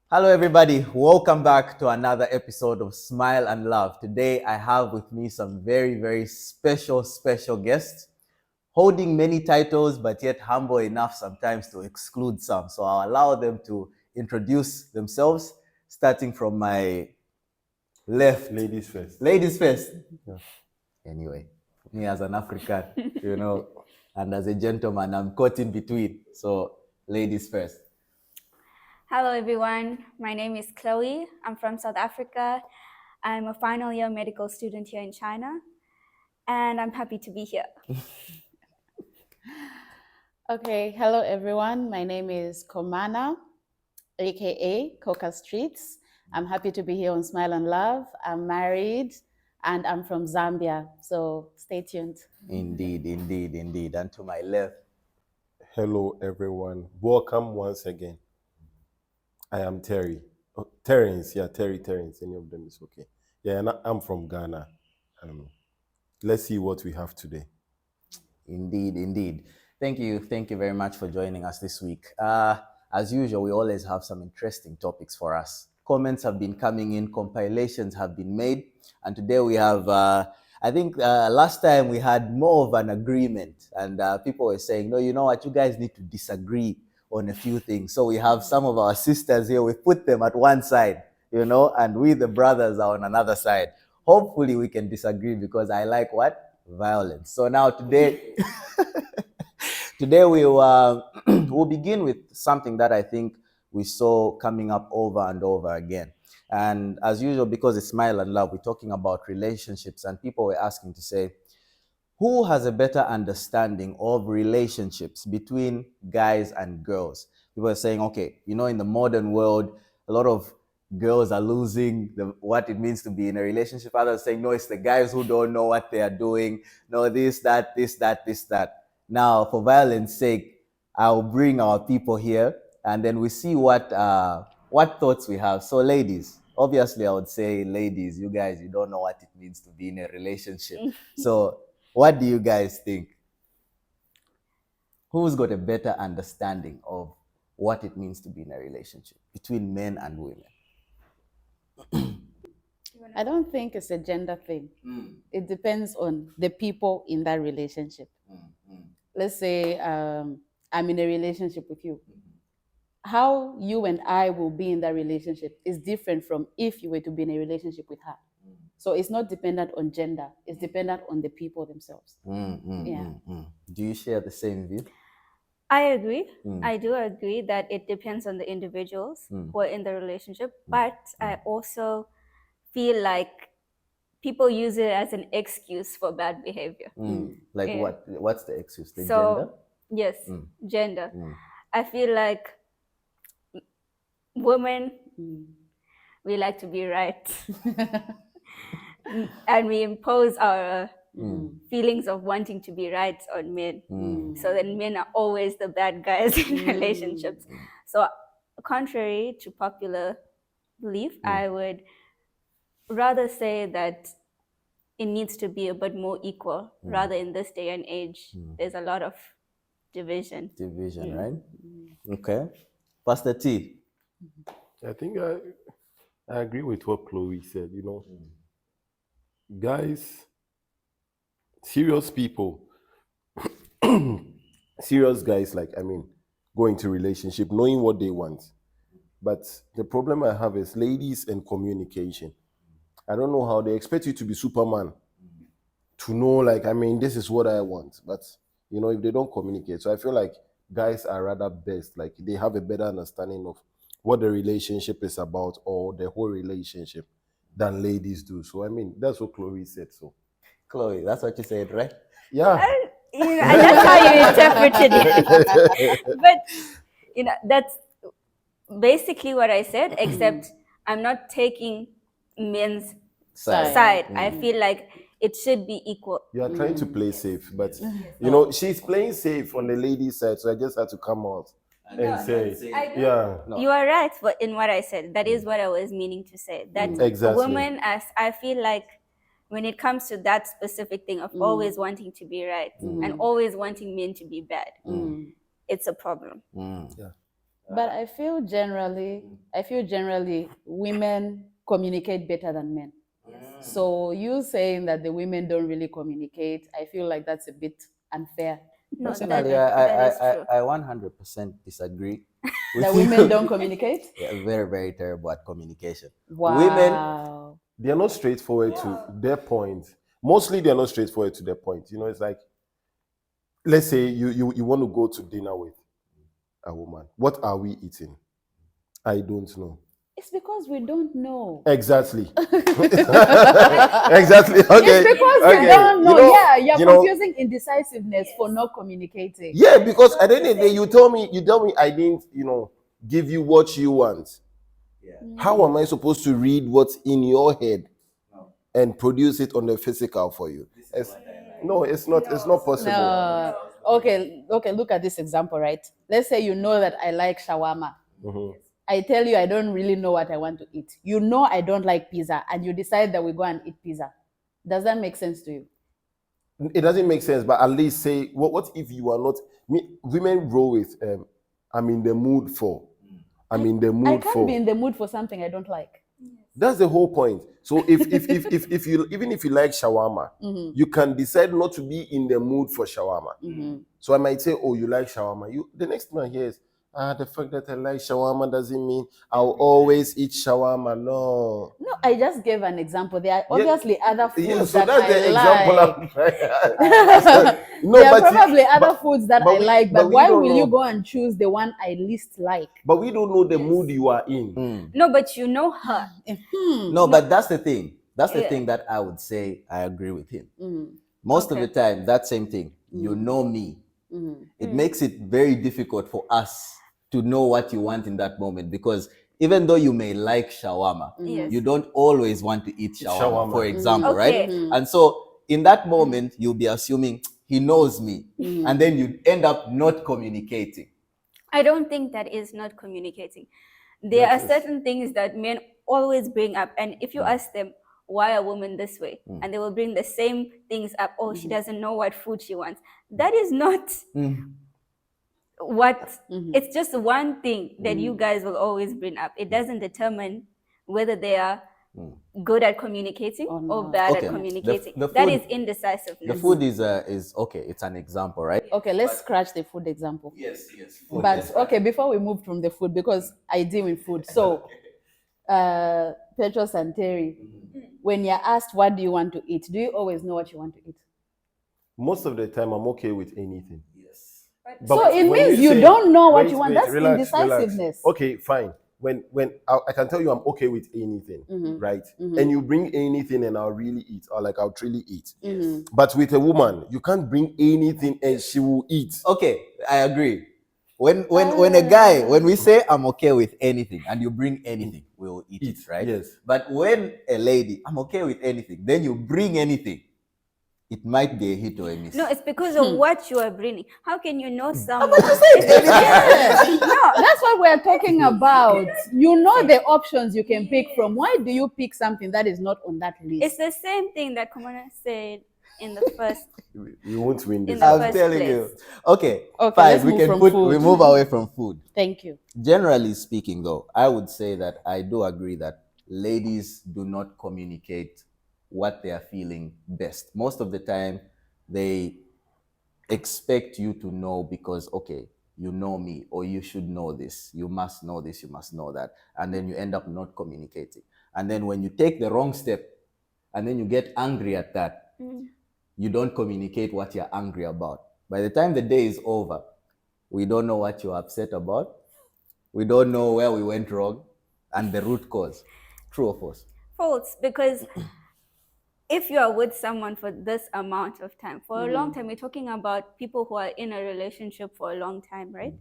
Hello, everybody. Welcome back to another episode of Smile and Love. Today, I have with me some very special guests holding many titles, but yet humble enough sometimes to exclude some. So I'll allow them to introduce themselves, starting from my left. Ladies first. Ladies first. Yeah. Anyway, me as an African, and as a gentleman, I'm caught in between. So, ladies first. Hello everyone, my name is Chloe. I'm from South Africa. I'm a final year medical student here in China, and I'm happy to be here. Okay, hello everyone. My name is Komana, aka Coca Streets. I'm happy to be here on Smile and Love. I'm married and I'm from Zambia, so stay tuned. Indeed. And to my left. Hello, everyone. Welcome once again. I am Terry. Terrence, Terrence. Any of them is okay. Yeah, and I'm from Ghana. Let's see what we have today. Indeed. Thank you very much for joining us this week. As usual, we always have some interesting topics for us. Comments have been coming in, compilations have been made, and today we have, I think last time we had more of an agreement, and people were saying, no, you know what, you guys need to disagree on a few things. So we have some of our sisters here, we put them at one side, and we, the brothers, are on another side. Hopefully we can disagree because I like what? Violence. So now today, we'll begin with something that I think we saw coming up over and over again. And as usual, because it's Smile and Love, we're talking about relationships, and people were asking to say, who has a better understanding of relationships between guys and girls? People are saying, okay, in the modern world, a lot of girls are losing what it means to be in a relationship. Others saying, no, it's the guys who don't know what they are doing. No, this, that. Now, for violence sake, I'll bring our people here, and then we see what thoughts we have. So, ladies, obviously, I would say, ladies, you guys, you don't know what it means to be in a relationship. So, what do you guys think? Who's got a better understanding of what it means to be in a relationship between men and women? I don't think it's a gender thing. It depends on the people in that relationship. Let's say I'm in a relationship with you. How you and I will be in that relationship is different from if you were to be in a relationship with her. So it's not dependent on gender. It's dependent on the people themselves. Do you share the same view? I agree. I do agree that it depends on the individuals who are in the relationship, but I also feel like people use it as an excuse for bad behavior. Like what? What's the excuse? The So, gender? yes, gender. I feel like women, we like to be right. And we impose our feelings of wanting to be right on men. So then men are always the bad guys in relationships. So contrary to popular belief, I would rather say that it needs to be a bit more equal. Rather, in this day and age, there's a lot of division. Right? Okay. Pastor T. I think I agree with what Chloe said. Guys, serious people, serious guys, go into relationship knowing what they want. But the problem I have is ladies and communication. I don't know how they expect you to be Superman to know, this is what I want. But, if they don't communicate. So I feel like guys are rather best. Like they have a better understanding of what the relationship is about or the whole relationship than ladies do. So, that's what Chloe said. So, Chloe, that's what you said, right? yeah. That's how you interpreted it. But, that's basically what I said, except I'm not taking men's side. I feel like it should be equal. You are trying to play safe, but she's playing safe on the ladies' side, so I just had to come out and say, yeah. No. You are right in what I said. That is what I was meaning to say. That Exactly. women, as I feel like when it comes to that specific thing of always wanting to be right and always wanting men to be bad, it's a problem. Yeah. But I feel generally, women communicate better than men. So you saying that the women don't really communicate, I feel like that's a bit unfair. No, Personally, that is true. I 100% disagree. That women don't communicate? Yeah, very, very terrible at communication. Wow. Women, They're not straightforward to their point. Mostly they're not straightforward to their point. You know, it's like, let's say you want to go to dinner with a woman. What are we eating? I don't know. It's because we don't know. Exactly. Exactly. Okay. It's because okay. we don't know. You're you know- confusing indecisiveness for not communicating. Yeah, because at the end of the day, you tell me I didn't, give you what you want. How am I supposed to read what's in your head and produce it on the physical for you? No, it's not possible. No. Okay, look at this example, right? Let's say you know that I like shawarma. Mhm. I tell you I don't really know what I want to eat. You know I don't like pizza, and you decide that we go and eat pizza. Does that make sense to you? It doesn't make sense, but at least say, what if you are not? Women roll with, I'm in the mood for. I'm in the mood I can't for. be in the mood for something I don't like. That's the whole point. So if you even if you like shawarma, you can decide not to be in the mood for shawarma. So I might say, oh, you like shawarma. The next thing I hear is, the fact that I like shawarma doesn't mean I'll always eat shawarma. No. No, I just gave an example. There are obviously other foods Yeah, so that that's I the like. example. No, There are but probably other foods that I like, but we why don't will you know. go and choose the one I least like? But we don't know the mood you are in. No, but you know her. no, but that's the thing. That's the Yeah. thing that I would say I agree with him. Most of the time, that same thing. You know me. It makes it very difficult for us to know what you want in that moment, because even though you may like shawarma, Yes. you don't always want to eat shawarma, Shawarma. for example, Okay. right? And so in that moment, you'll be assuming he knows me, and then you end up not communicating. I don't think that is not communicating. There are certain things that men always bring up, and if you ask them, why are women this way? And they will bring the same things up. Oh, she doesn't know what food she wants. That is not what, it's just one thing that you guys will always bring up. It doesn't determine whether they are good at communicating or bad Okay. at communicating. The That food- is indecisiveness. The food is okay. It's an example, right? Okay, let's scratch the food example. Yes. But okay, before we move from the food, because I deal with food. So, Petros and Terry, when you're asked what do you want to eat, do you always know what you want to eat? Most of the time, I'm okay with anything. Yes. So it when means you say- don't know what wait, you want. wait, That's relax. indecisiveness. Okay, fine. When I can tell you I'm okay with anything, right? And you bring anything and I'll really eat, or like I'll truly eat. But with a woman, you can't bring anything and she will eat. Okay, I agree. When we say I'm okay with anything and you bring anything, we will eat it, right? Yes. But when a lady, I'm okay with anything, then you bring anything, it might be a hit or a miss. No, it's because of what you are bringing. How can you know someone? Yeah, that's what we're talking about. You know the options you can pick from. Why do you pick something that is not on that list? It's the same thing that Komona said in the first. You won't win this. In the I'm first telling place. you. Okay, Okay, fine. let's We move can from we food. move away from food. Thank you. Generally speaking, though, I would say that I do agree that ladies do not communicate what they are feeling best. Most of the time, they expect you to know because, okay, you know me, or you should know this, you must know this, you must know that. And then you end up not communicating. And then when you take the wrong step, and then you get angry at that, you don't communicate what you're angry about. By the time the day is over, we don't know what you're upset about. We don't know where we went wrong and the root cause. True or false? False, because if you are with someone for this amount of time, for a long time, we're talking about people who are in a relationship for a long time, right?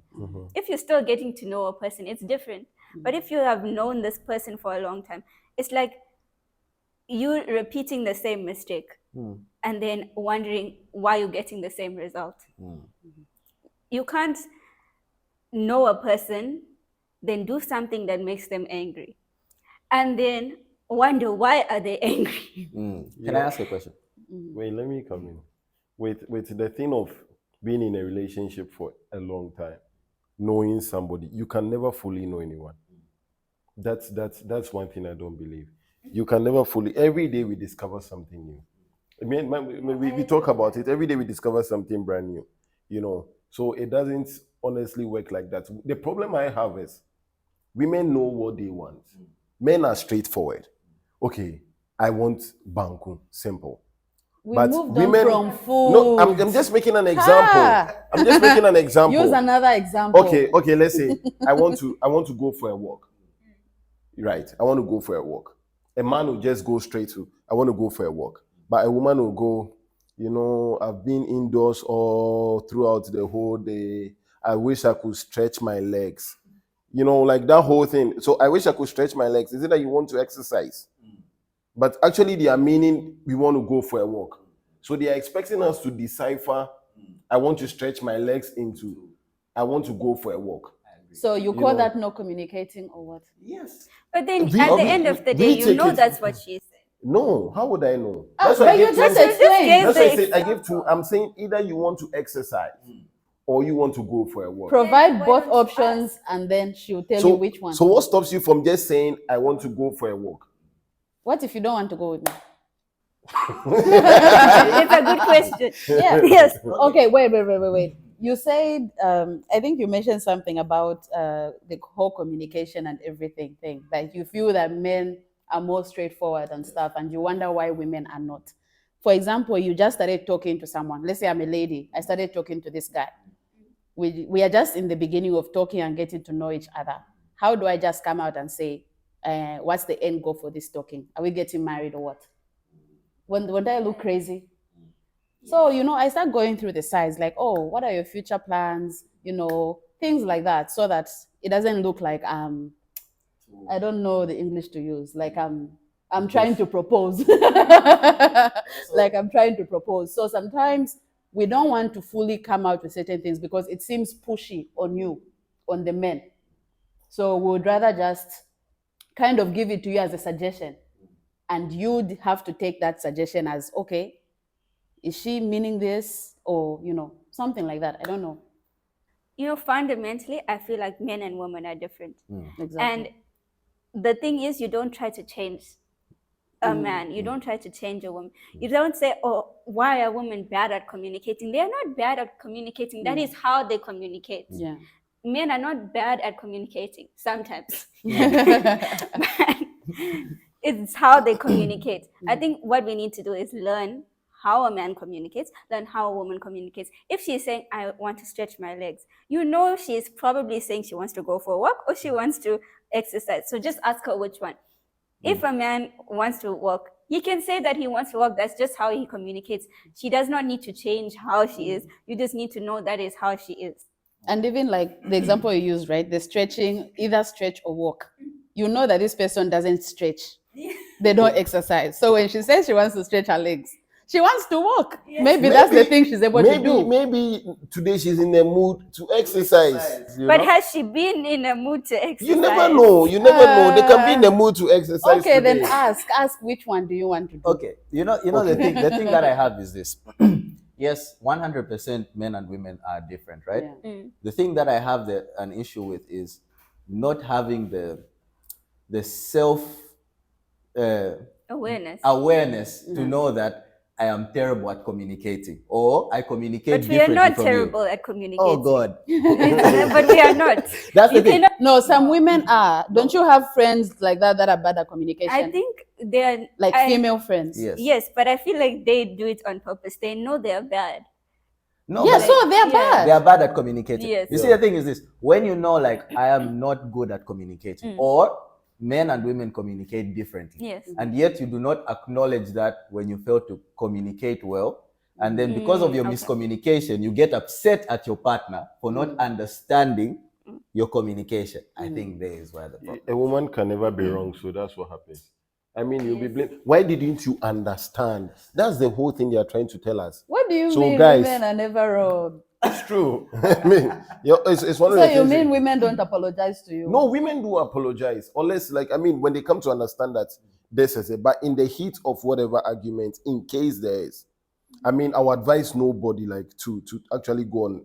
If you're still getting to know a person, it's different. But if you have known this person for a long time, it's like you repeating the same mistake and then wondering why you're getting the same result. You can't know a person, then do something that makes them angry, and then wonder why are they angry. Can I ask a question? Wait, let me come in. With the thing of being in a relationship for a long time, knowing somebody. You can never fully know anyone. That's one thing I don't believe. You can never fully. Every day we discover something new. I mean, we talk about it. Every day we discover something brand new. You know, so it doesn't honestly work like that. The problem I have is women know what they want. Men are straightforward. Okay, I want banku, simple. We But moved women, on from food. no, I'm just making an example. Ah. I'm just making an example. Use another example. Okay, let's say I want to go for a walk. Right, I want to go for a walk. A man will just go straight to, I want to go for a walk. But a woman will go, you know, I've been indoors all throughout the whole day. I wish I could stretch my legs. You know, like that whole thing. So I wish I could stretch my legs. Is it that you want to exercise? But actually they are meaning we want to go for a walk. So they are expecting us to decipher, I want to stretch my legs into, I want to go for a walk. So you call that not communicating or what? Yes. But then We- at the we- end of the we day, you take know it- that's what she said. No, how would I know? But why I you gave just two- explained. That's why I the said I give two. I'm saying either you want to exercise or you want to go for a walk. Provide Why both don't you options and then she'll tell you which one. So what stops you from just saying I want to go for a walk? What if you don't want to go with me? It's a good question. Yeah. Yes. Okay, wait. You said, I think you mentioned something about the whole communication and everything thing. That you feel that men are more straightforward and stuff, and you wonder why women are not. For example, you just started talking to someone. Let's say I'm a lady. I started talking to this guy. We are just in the beginning of talking and getting to know each other. How do I just come out and say, what's the end goal for this talking? Are we getting married or what? Won't I look crazy? So, you know, I start going through the sides like, oh, what are your future plans? You know, things like that, so that it doesn't look like I don't know the English to use. Like I'm trying to propose. Like I'm trying to propose. So sometimes we don't want to fully come out with certain things because it seems pushy on you, on the men. So we would rather just kind of give it to you as a suggestion. And you'd have to take that suggestion as, okay, is she meaning this? Or, you know, something like that. I don't know. You know, fundamentally, I feel like men and women are different. Exactly. And the thing is, you don't try to change a man. You don't try to change a woman. You don't say, oh, why are women bad at communicating? They are not bad at communicating. That is how they communicate. Yeah. Men are not bad at communicating sometimes. It's how they communicate. I think what we need to do is learn how a man communicates, learn how a woman communicates. If she's saying, I want to stretch my legs, you know she's probably saying she wants to go for a walk or she wants to exercise. So just ask her which one. If a man wants to walk, he can say that he wants to walk. That's just how he communicates. She does not need to change how she is. You just need to know that is how she is. And even like the example you used, right? The stretching, either stretch or walk. You know that this person doesn't stretch. They don't exercise. So when she says she wants to stretch her legs, she wants to walk. Maybe that's the thing she's able to do. Maybe today she's in the mood to exercise. You But know? has she been in a mood to exercise? You never know. You never know. They can be in the mood to exercise. Okay, today. then ask which one do you want to do? Okay, you know the thing that I have is this. Yes, 100% men and women are different, right? Yeah. The thing that I have an issue with is not having the self Awareness. to know that I am terrible at communicating, or I communicate But we are differently not from terrible you. at communicating. Oh God, But we are not. that's the You thing. cannot- No, some women are. Don't you have friends like that are bad at communication? I think they are like female friends. Yes. Yes, but I feel like they do it on purpose. They know they are bad. No, Yeah, but so they're Yeah. bad. they are bad at communicating. Yes. You see, the thing is this: when you know, like, I am not good at communicating, or men and women communicate differently, Yes. and yet you do not acknowledge that when you fail to communicate well, and then because of your okay. miscommunication, you get upset at your partner for not understanding your communication. I think there is where the problem. A woman can never be wrong, so that's what happens. I mean, you'll be blamed. Why didn't you understand? That's the whole thing they are trying to tell us. What do you So, mean guys- women are never wrong? It's true. I mean, it's one of So the you things. mean women don't apologize to you? No, women do apologize, unless, like, I mean, when they come to understand that this is it. But in the heat of whatever argument, in case there is, I mean, I would advise nobody like to actually go on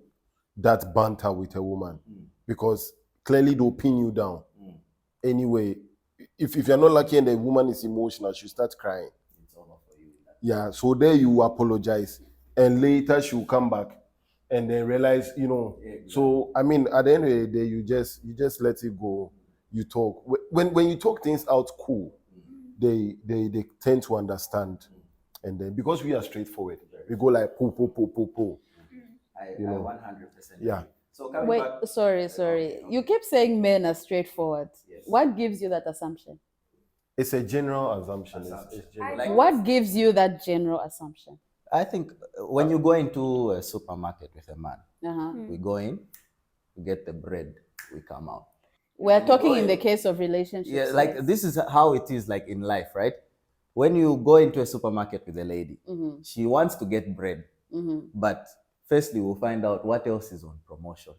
that banter with a woman. because clearly they'll pin you down. Anyway, if you're not lucky and the woman is emotional, she'll start crying. It's over for you. Yeah, so there you apologize, and later she'll come back and then realize, So I mean, at the end of the day, you just let it go. You talk. When you talk things out cool, they tend to understand, and then because we are straightforward, we go like po. I 100%. Yeah. So coming Wait, back, sorry. You keep saying men are straightforward. Yes. What gives you that assumption? It's a general assumption. It's general. Like- What gives you that general assumption? I think when you go into a supermarket with a man, Uh-huh. we go in, we get the bread, we come out. We're talking in the case of relationships. Yeah, like yes. this is how it is like in life, right? When you go into a supermarket with a lady, Mhm. she wants to get bread, Mhm. but firstly we'll find out what else is on promotion,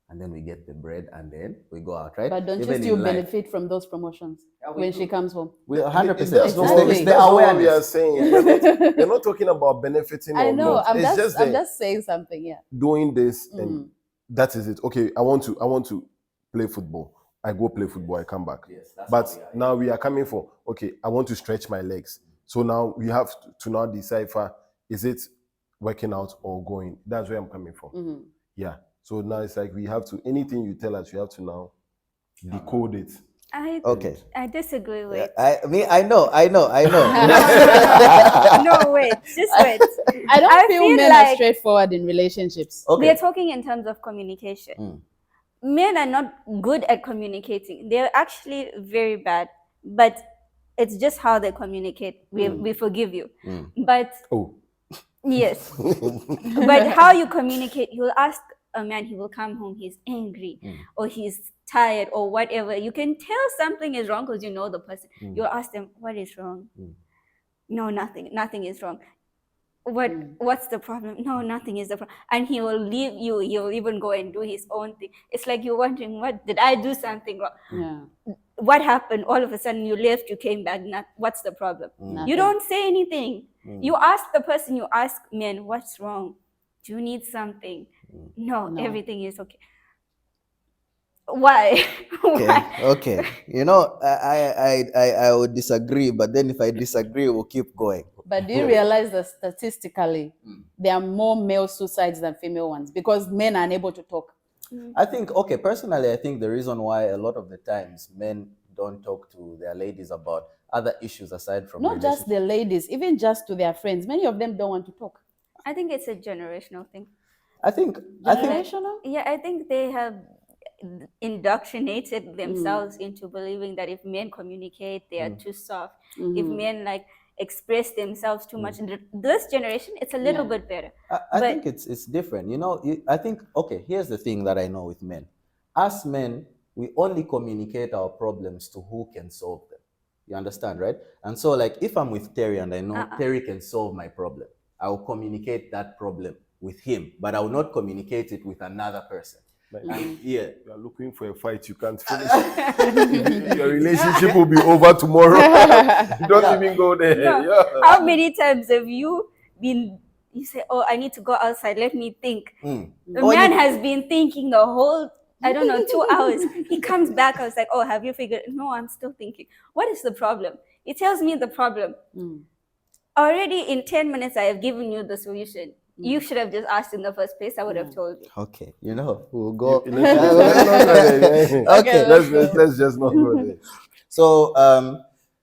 and then we get the bread, and then we go out, right? But don't Even you still in life. benefit from those promotions Yeah, we when do. she comes home? We 100%. That's Exactly. It's the that's what we are awareness. saying. You're not talking about benefiting I or know. not. I'm It's just that saying something. Yeah. doing this and that is it. Okay, I want to play football. I go play football. I come back. Yes, that's But how we are. now we are coming for, okay, I want to stretch my legs. So now we have to now decipher, is it working out or going? That's where I'm coming from. Mhm. Yeah. So now it's like we have to, anything you tell us, you have to now decode it. Okay. I disagree with. I know. No, wait, just wait. I don't I feel feel men are like- straightforward in relationships. We Okay. are talking in terms of communication. Men are not good at communicating. They're actually very bad, but it's just how they communicate. We forgive you. But Oh, yes, but how you communicate, you'll ask a man, he will come home, he's angry or he's tired or whatever. You can tell something is wrong because you know the person. You'll ask them, what is wrong? No, nothing is wrong. What's the problem? No, nothing is the problem. And he will leave you. He'll even go and do his own thing. It's like you're wondering, what did I do something wrong? Yeah. What happened? All of a sudden you left, you came back. What's the problem? Nothing. You don't say anything. You ask the person, you ask men, what's wrong? Do you need something? No, everything is okay. Why? Why? Okay. You know, I would disagree, but then if I disagree, we'll keep going. But do you realize that statistically, there are more male suicides than female ones because men are unable to talk? I think, okay, personally, I think the reason why a lot of the times men don't talk to their ladies about other issues aside from Not just the ladies, even just to their friends. Many of them don't want to talk. I think it's a generational thing. I think Generational? Yeah, I think they have indoctrinated themselves into believing that if men communicate, they are too soft. If men like express themselves too much, this generation, it's a little bit better. I think it's different. You know, I think, okay, here's the thing that I know with men. As men, we only communicate our problems to who can solve them. You understand, right? And so, like, if I'm with Terry and I know Terry can solve my problem, I will communicate that problem with him, but I will not communicate it with another person. And, yeah. you are looking for a fight, you can't finish. Your relationship will be over tomorrow. Don't even go there. No. Yeah. How many times have you been, you say, oh, I need to go outside, let me think. The man has been thinking the whole, I don't know, 2 hours. He comes back, I was like, oh, have you figured? No, I'm still thinking. What is the problem? He tells me the problem. Already in 10 minutes, I have given you the solution. You should have just asked in the first place. I would have told you. Okay, you know, we'll go. Okay, let's just not go there. So,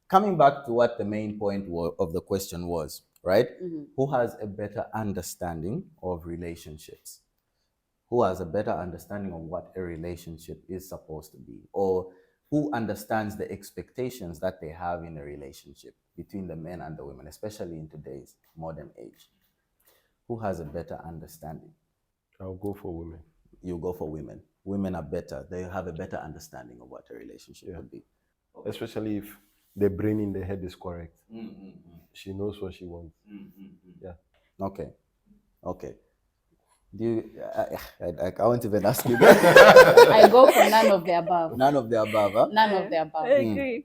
coming back to what the main point of the question was, right? Who has a better understanding of relationships? Who has a better understanding of what a relationship is supposed to be? Or who understands the expectations that they have in a relationship between the men and the women, especially in today's modern age? Who has a better understanding? I'll go for women. You go for women. Women are better. They have a better understanding of what a relationship would be. Especially if the brain in the head is correct. She knows what she wants. Yeah. Okay. Do you? I won't even ask you. I go for none of the above. None of the above, huh? None of the above. I agree.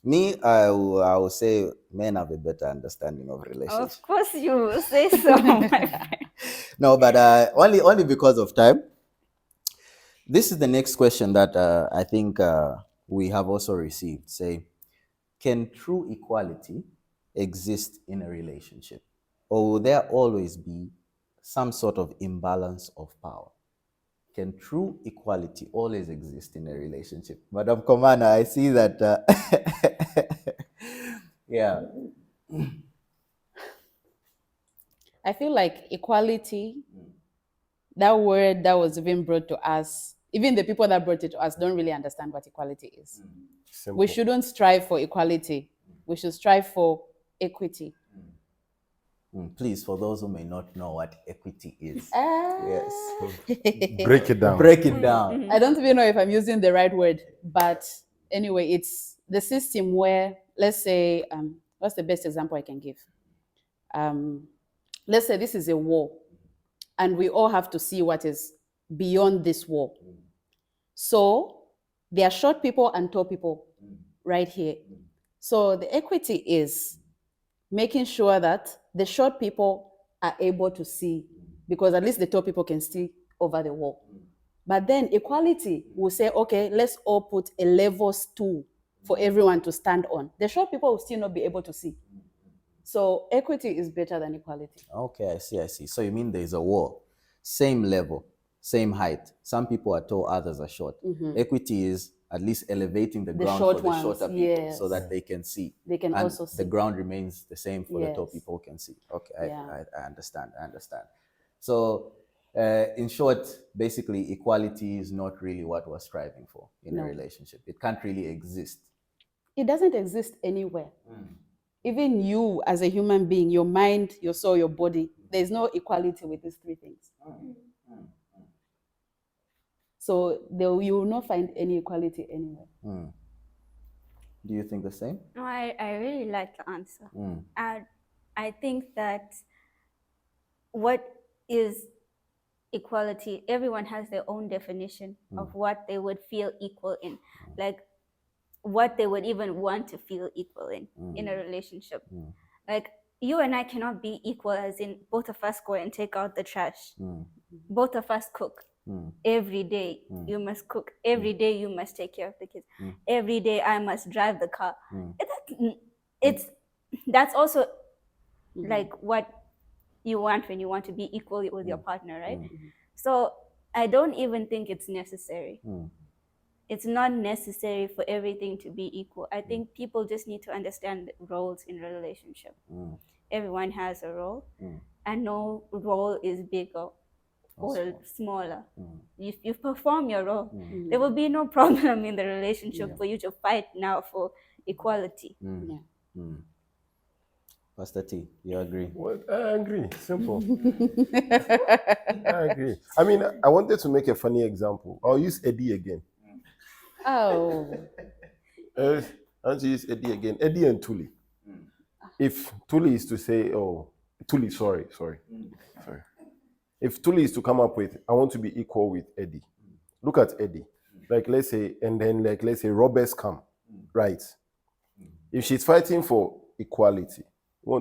Me, I will say men have a better understanding of relationships. Of course you will say so, my friend. No, but only because of time. This is the next question that I think we have also received. Say, can true equality exist in a relationship? Or will there always be some sort of imbalance of power? Can true equality always exist in a relationship? Madam Komana, I see that. Yeah. I feel like equality, that word that was even brought to us, even the people that brought it to us don't really understand what equality is. Simple. We shouldn't strive for equality. We should strive for equity. Please, for those who may not know what equity is, yes, Break it down. break it down. I don't even know if I'm using the right word, but anyway, it's the system where, let's say, what's the best example I can give? Let's say this is a wall, and we all have to see what is beyond this wall. So there are short people and tall people right here. So the equity is making sure that the short people are able to see, because at least the tall people can see over the wall. But then equality will say, okay, let's all put a level stool for everyone to stand on. The short people will still not be able to see. So equity is better than equality. Okay, I see. So you mean there is a wall, same level, same height. Some people are tall, others are short. Equity is at least elevating the ground short for the ones, shorter people, yes. so that they can see. They can and also see. the ground remains the same for the tall Yes. people who can see. Okay, Yeah. I understand. So in short, basically, equality is not really what we're striving for in a relationship. It can't really exist. It doesn't exist anywhere. Even you as a human being, your mind, your soul, your body, there's no equality with these three things. So you will not find any equality anywhere. Do you think the same? No, I really like the answer. I think that what is equality, everyone has their own definition of what they would feel equal in, like what they would even want to feel equal in a relationship. Like you and I cannot be equal as in both of us go and take out the trash. Both of us cook. Every day you must cook. Every day you must take care of the kids. Every day I must drive the car. That's also like what you want when you want to be equal with your partner, right? So I don't even think it's necessary. It's not necessary for everything to be equal. I think people just need to understand roles in a relationship. Everyone has a role, and no role is bigger or smaller. If you perform your role, there will be no problem in the relationship for you to fight now for equality. Pastor T, you agree? Well, I agree. Simple. I agree. I mean, I wanted to make a funny example. I'll use Eddie again. Oh. I want to use Eddie again. Eddie and Tuli. If Tuli is to say, Tuli, sorry. If Tuli is to come up with, I want to be equal with Eddie. Look at Eddie. Like, let's say, and then, like, let's say Robert's come, right? If she's fighting for equality,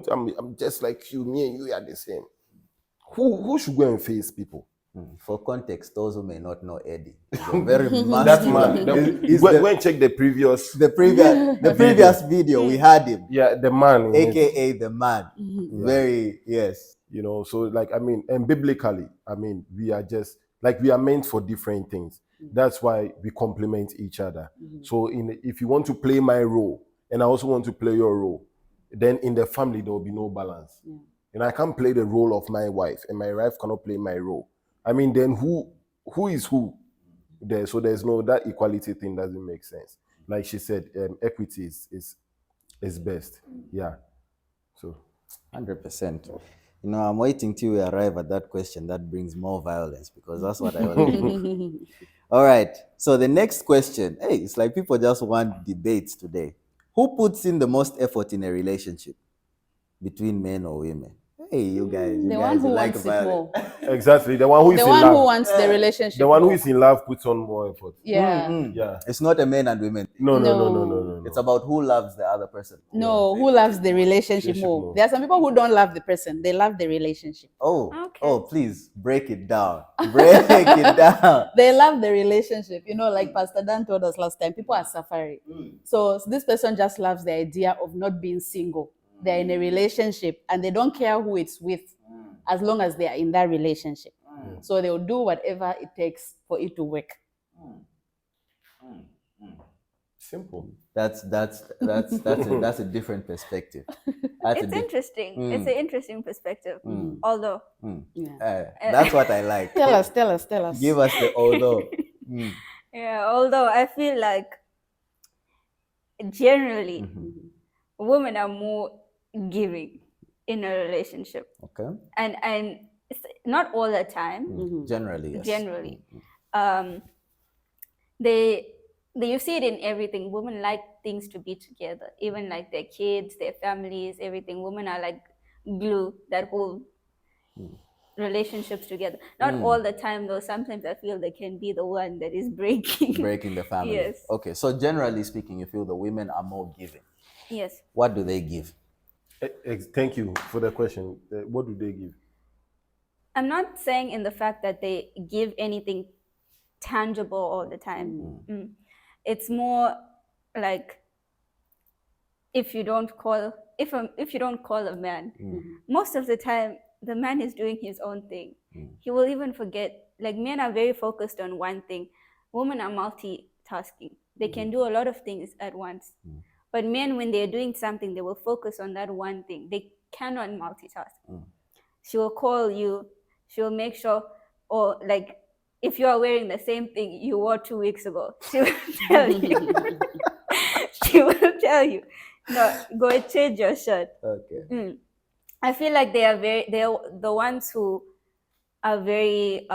I'm just like you, me and you are the same. Who should go and face people? For context, those who may not know Eddie, he's a very That masculine. man. Go and check the previous. The previous video we had him, Yeah, the man. aka the man. Very, yes. You know, so like, I mean, and biblically, I mean, we are just like, we are meant for different things. That's why we complement each other. So if you want to play my role and I also want to play your role, then in the family there will be no balance. And I can't play the role of my wife and my wife cannot play my role. I mean, then who is who there? So there's no, that equality thing doesn't make sense. Like she said, equity is best. Yeah. So 100%. You know, I'm waiting till we arrive at that question that brings more violence, because that's what I want. All right. So the next question, hey, it's like people just want debates today. Who puts in the most effort in a relationship between men or women? Hey, you guys. The one who like wants it violence. more. exactly, the one who is The in one love. who wants the relationship The one who more. is in love puts on more effort. Yeah. Yeah. It's not a men and women. No. It's about who loves the other person. No, who loves the relationship more? There are some people who don't love the person; they love the relationship. Okay. Please break it down. Break it down. They love the relationship. You know, like Pastor Dan told us last time, people are suffering. So this person just loves the idea of not being single. They're in a relationship and they don't care who it's with as long as they are in that relationship. So they'll do whatever it takes for it to work. Simple. That's a different perspective. It's interesting. It's an interesting perspective. Although, that's what I like. Tell us. Give us the although. yeah, although I feel like generally women are more giving in a relationship. Okay. And it's not all the time. Generally, yes. Generally. You see it in everything. Women like things to be together, even like their kids, their families, everything. Women are like glue that hold relationships together. Not all the time though. Sometimes I feel they can be the one that is breaking the family. Yes. Okay, so generally speaking, you feel the women are more giving. Yes. What do they give? Thank you for the question. What do they give? I'm not saying in the fact that they give anything tangible all the time. It's more like if you don't call a man, most of the time the man is doing his own thing. He will even forget. Like, men are very focused on one thing. Women are multitasking. They can do a lot of things at once. But men, when they're doing something, they will focus on that one thing. They cannot multitask. She will call you. She will make sure, or like, if you are wearing the same thing you wore 2 weeks ago, she will tell you. She will tell you, no, go and change your shirt. Okay. I feel like they're the ones who are very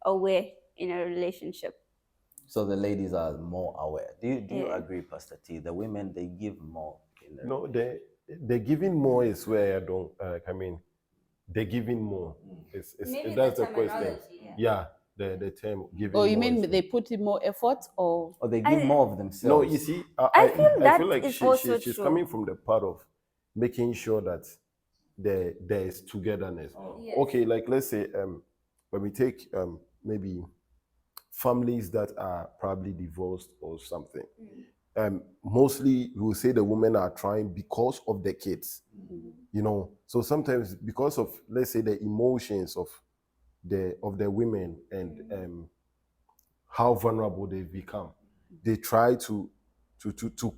aware in a relationship. So the ladies are more aware. Do you agree, Pastor T? The women, they give more. No, they're giving more is where I don't. They're giving more. Maybe That's the the question. terminology, Yeah, the term giving. Oh, you more mean is- they put in more effort, or Or they give more of themselves? No, you see, I feel that feel like is also she's true. coming from the part of making sure that there is togetherness. Yes. Okay, like let's say when we take maybe families that are probably divorced or something. Mostly we will say the women are trying because of the kids. You know, so sometimes because of, let's say, the emotions of the women and how vulnerable they've become, they try to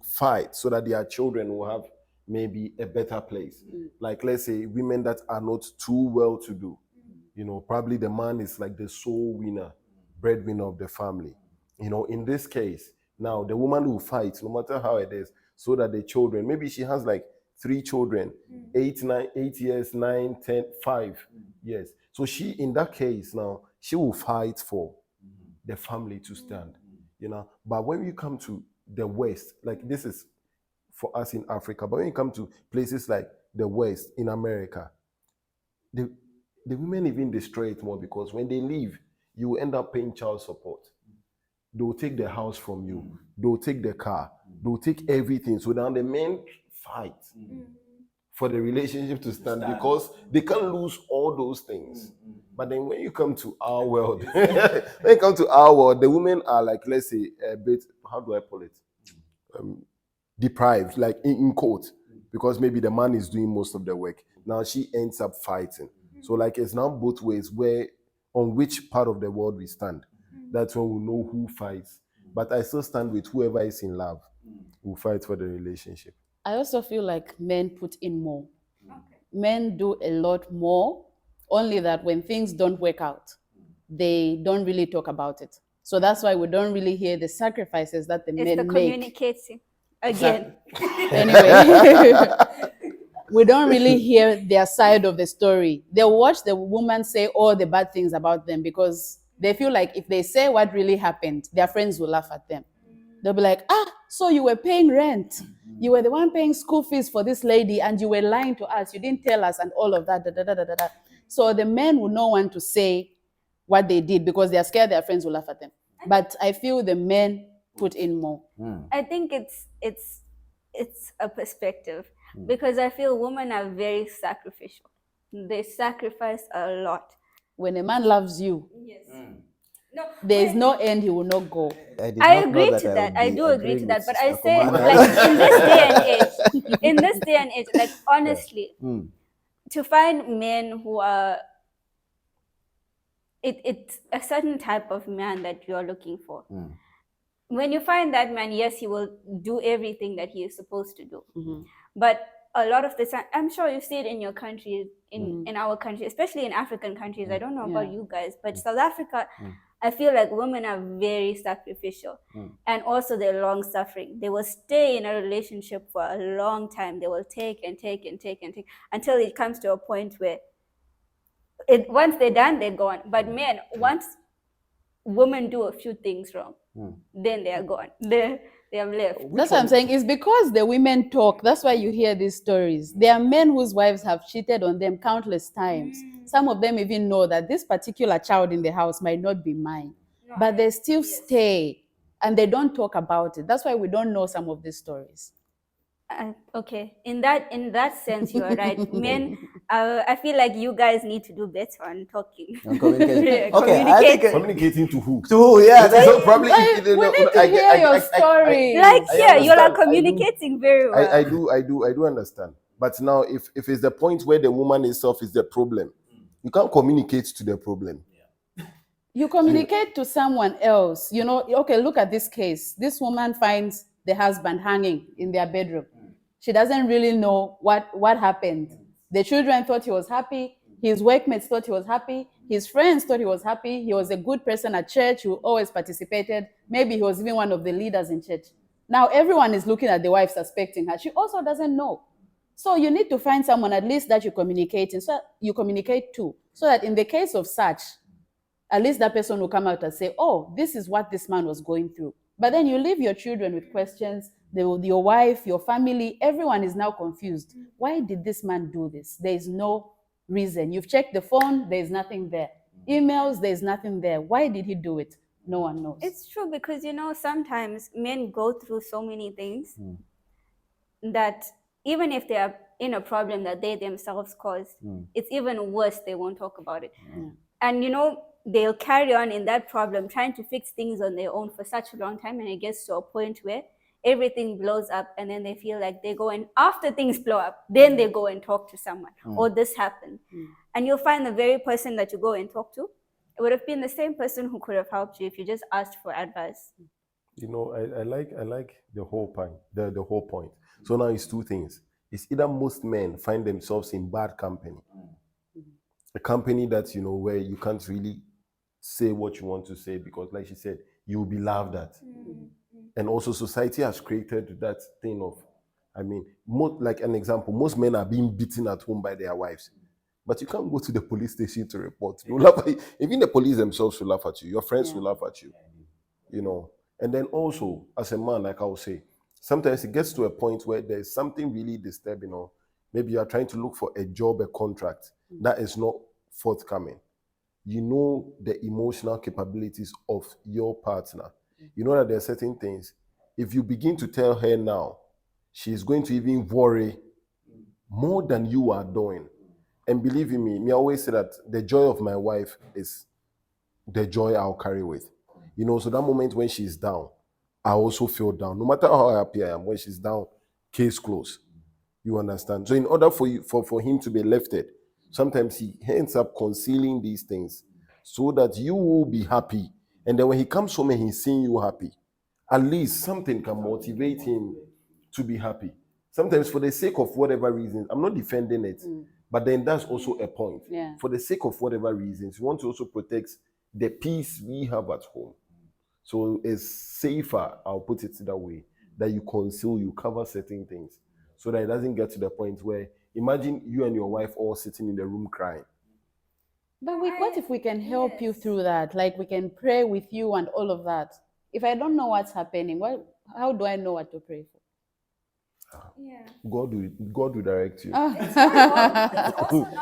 fight so that their children will have maybe a better place. Like, let's say, women that are not too well to do, you know, probably the man is like the sole winner, breadwinner of the family. You know, in this case, now the woman will fight no matter how it is, so that the children, maybe she has like 3 children, 8 years, 9, 10, 5 years. So she, in that case now, she will fight for the family to stand, you know. But when you come to the West, like this is for us in Africa, but when you come to places like the West, in America, the women even destroy it more, because when they leave, you will end up paying child support. They'll take the house from you. They'll take the car. They'll take everything. So now the men fight for the relationship to stand, because they can't lose all those things. But then when you come to our world, the women are like, let's say, a bit, how do I put it? Deprived, like in quote, because maybe the man is doing most of the work. Now she ends up fighting. So like it's now both ways, where on which part of the world we stand. That's when we know who fights. But I still stand with whoever is in love who fight for the relationship. I also feel like men put in more. Men do a lot more, only that when things don't work out, they don't really talk about it. So that's why we don't really hear the sacrifices that the It's men the make. communicating again. Anyway, we don't really hear their side of the story. They watch the woman say all the bad things about them, because they feel like if they say what really happened, their friends will laugh at them. They'll be like, so you were paying rent. You were the one paying school fees for this lady, and you were lying to us. You didn't tell us, and all of that. So the men will not want to say what they did, because they are scared their friends will laugh at them. But I feel the men put in more. I think it's it's a perspective, because I feel women are very sacrificial. They sacrifice a lot. When a man loves you, Yes. No, there is no end he will not go. did I not know agree that to I that. would I be do agree agreeing to that. with But I Sister say, Commander. like, in this day and age, like, honestly, Mm. to find men who are, it's a certain type of man that you're looking for. Mm. When you find that man, yes, he will do everything that he is supposed to do. Mhm. But a lot of the time, I'm sure you see it in your country, in our country, especially in African countries. I don't know about you guys, but South Africa, I feel like women are very sacrificial, and also they're long suffering. They will stay in a relationship for a long time. They will take and take and take and take until it comes to a point where once they're done, they're gone. But men, once women do a few things wrong, then they are gone. They have left. That's what I'm saying. It's because the women talk. That's why you hear these stories. There are men whose wives have cheated on them countless times. Some of them even know that this particular child in the house might not be mine, but they still stay and they don't talk about it. That's why we don't know some of these stories. Okay, in that sense, you are right. Men, I feel like you guys need to do better on talking. On communication. Yeah, Okay, I think Communicating to who? to who? Yeah, So that's, probably Like, we need to hear your story. like, I yeah, you're like understand. I do. communicating very well. I do understand. But now, if it's the point where the woman itself is the problem, you can't communicate to the problem. You communicate to someone else. You know, okay, look at this case. This woman finds the husband hanging in their bedroom. She doesn't really know what happened. The children thought he was happy. His workmates thought he was happy. His friends thought he was happy. He was a good person at church who always participated. Maybe he was even one of the leaders in church. Now everyone is looking at the wife, suspecting her. She also doesn't know. So you need to find someone at least that you communicate to, so that in the case of such, at least that person will come out and say, oh, this is what this man was going through. But then you leave your children with questions. Your wife, your family, everyone is now confused. Why did this man do this? There is no reason. You've checked the phone, there is nothing there. Emails, there is nothing there. Why did he do it? No one knows. It's true, because sometimes men go through so many things that even if they are in a problem that they themselves caused, it's even worse. They won't talk about it. And they'll carry on in that problem, trying to fix things on their own for such a long time, and it gets to a point where everything blows up, and then they feel like they go, and after things blow up, then they go and talk to someone, or this happened. And you'll find the very person that you go and talk to, it would have been the same person who could have helped you if you just asked for advice. I like the whole point. The whole point. So now it's two things. It's either most men find themselves in bad company, a company that where you can't really say what you want to say, because, like she said, you will be laughed at. And also society has created that thing of, like an example, most men are being beaten at home by their wives. But you can't go to the police station to report. They'll laugh at you. Even the police themselves will laugh at you. Your friends will laugh at you. And then also, as a man, like I will say, sometimes it gets to a point where there's something really disturbing, or maybe you are trying to look for a job, a contract that is not forthcoming. You know the emotional capabilities of your partner. You know that there are certain things. If you begin to tell her now, she's going to even worry more than you are doing. And believe in me, I always say that the joy of my wife is the joy I'll carry with. So that moment when she's down, I also feel down. No matter how happy I am, when she's down, case closed. You understand? So in order for him to be lifted, sometimes he ends up concealing these things so that you will be happy. And then when he comes home and he's seeing you happy, at least something can motivate him to be happy. Sometimes for the sake of whatever reason, I'm not defending it, but then that's also a point. Yeah. For the sake of whatever reasons, you want to also protect the peace we have at home. So it's safer, I'll put it that way, that you conceal, you cover certain things, so that it doesn't get to the point where, imagine you and your wife all sitting in the room crying. But what if we can help you through that? Like, we can pray with you and all of that. If I don't know what's happening, how do I know what to pray for? God will direct you.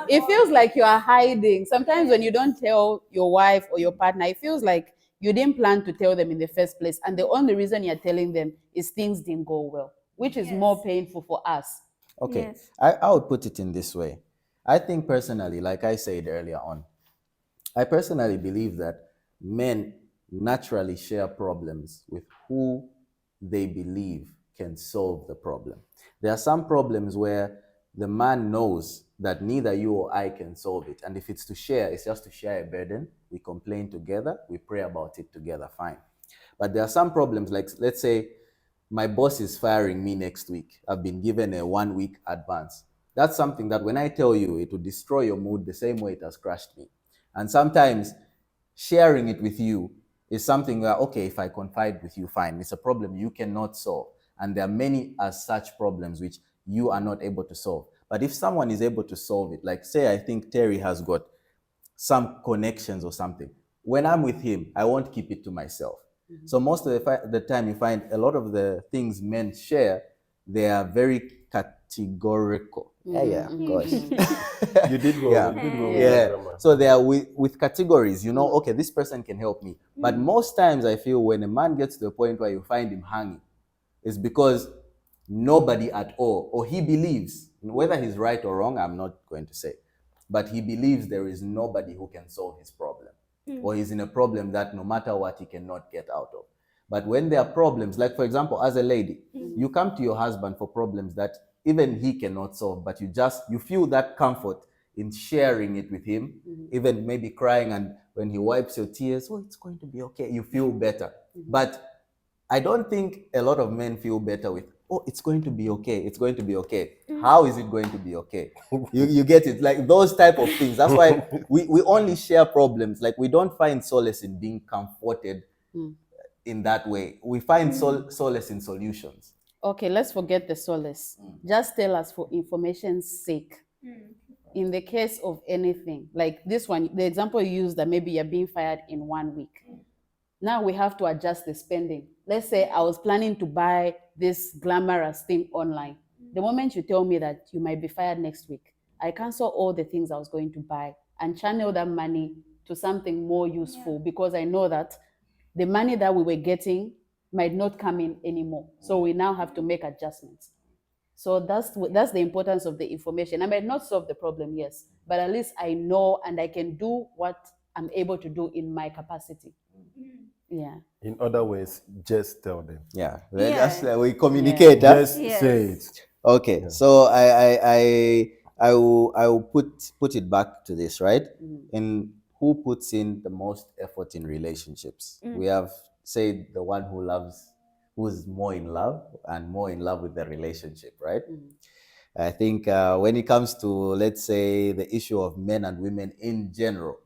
It feels like you are hiding. Sometimes when you don't tell your wife or your partner, it feels like you didn't plan to tell them in the first place, and the only reason you're telling them is things didn't go well. which is more painful for us. Okay, Yes. I would put it in this way. I think personally, like I said earlier on, I personally believe that men naturally share problems with who they believe can solve the problem. There are some problems where the man knows that neither you or I can solve it. And if it's to share, it's just to share a burden. We complain together, we pray about it together, fine. But there are some problems, like let's say my boss is firing me next week. I've been given a 1 week advance. That's something that when I tell you, it will destroy your mood the same way it has crushed me. And sometimes sharing it with you is something where, okay, if I confide with you, fine. It's a problem you cannot solve. And there are many as such problems which you are not able to solve. But if someone is able to solve it, like say, I think Terry has got some connections or something. When I'm with him, I won't keep it to myself. So most of the time you find a lot of the things men share, they are very categorical. Yeah, gosh. You did well. Yeah. You did well with Yeah. that grammar. So they are with categories, you know, okay, this person can help me. But most times I feel when a man gets to the point where you find him hanging, it's because nobody at all, or he believes, whether he's right or wrong, I'm not going to say, but he believes there is nobody who can solve his problem. Or he's in a problem that no matter what, he cannot get out of. But when there are problems, like for example, as a lady, you come to your husband for problems that even he cannot solve, but you feel that comfort in sharing it with him, even maybe crying, and when he wipes your tears, oh, it's going to be okay, you feel better. But I don't think a lot of men feel better with, oh, it's going to be okay, it's going to be okay. How is it going to be okay? You get it? Like those type of things. That's why we only share problems. Like we don't find solace in being comforted in that way. We find solace in solutions. Okay, let's forget the solace. Just tell us for information's sake. In the case of anything, like this one, the example you used that maybe you're being fired in 1 week. Now we have to adjust the spending. Let's say I was planning to buy this glamorous thing online. The moment you tell me that you might be fired next week, I cancel all the things I was going to buy and channel that money to something more useful, because I know that the money that we were getting might not come in anymore. So we now have to make adjustments. So that's the importance of the information. I might not solve the problem, yes, but at least I know and I can do what I'm able to do in my capacity. Yeah. In other words, just tell them. Yeah. Yeah. That's we communicate. Huh? Just Yes. say it. Okay, so I will put it back to this, right? In who puts in the most effort in relationships? We have said the one who's more in love and more in love with the relationship, right? I think when it comes to, let's say, the issue of men and women in general,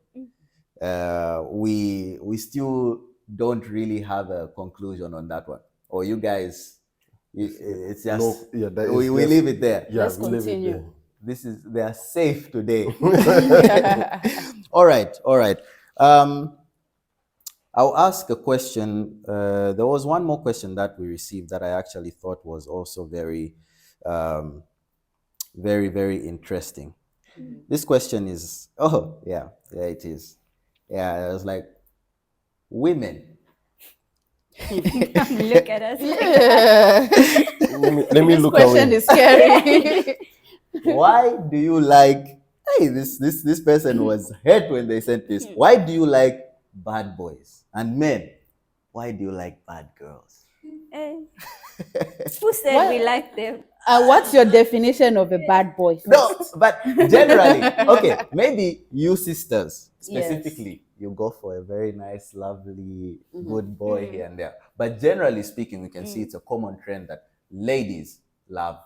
we still don't really have a conclusion on that one. Or you guys, it's just No, yeah, that we is leave it there. Yeah, Let's we leave it continue. there. They are safe today. All right. I'll ask a question. There was one more question that we received that I actually thought was also very, very interesting. This question is, it is. Yeah, it was like, women. Look at us. Let me This look question away. is scary. Why do you like, hey, this person was hurt when they sent this. Why do you like bad boys? And men, why do you like bad girls? Who said What? we like them? What's your definition of a bad boy? No, but generally, okay, maybe you sisters specifically, you go for a very nice, lovely, good boy here and there. But generally speaking, we can see it's a common trend that ladies love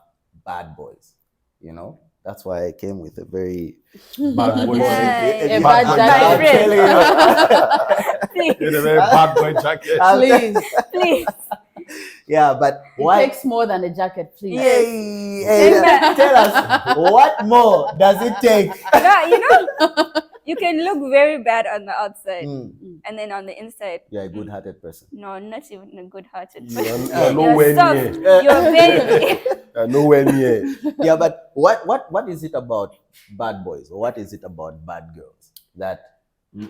bad boys. You know, that's why I came with a very Bad boy. Yeah. A Bad bad boy jacket. jacket. Please, In a very bad boy jacket. Please. please. Yeah, but It why? takes more than a jacket, please. Tell us, what more does it take? No, you know, you can look very bad on the outside, and then on the inside, You're a good-hearted person. no, not even a good-hearted You're person. you're nowhere You're soft. near. You're baby. You're nowhere near. Yeah, but what is it about bad boys, or what is it about bad girls that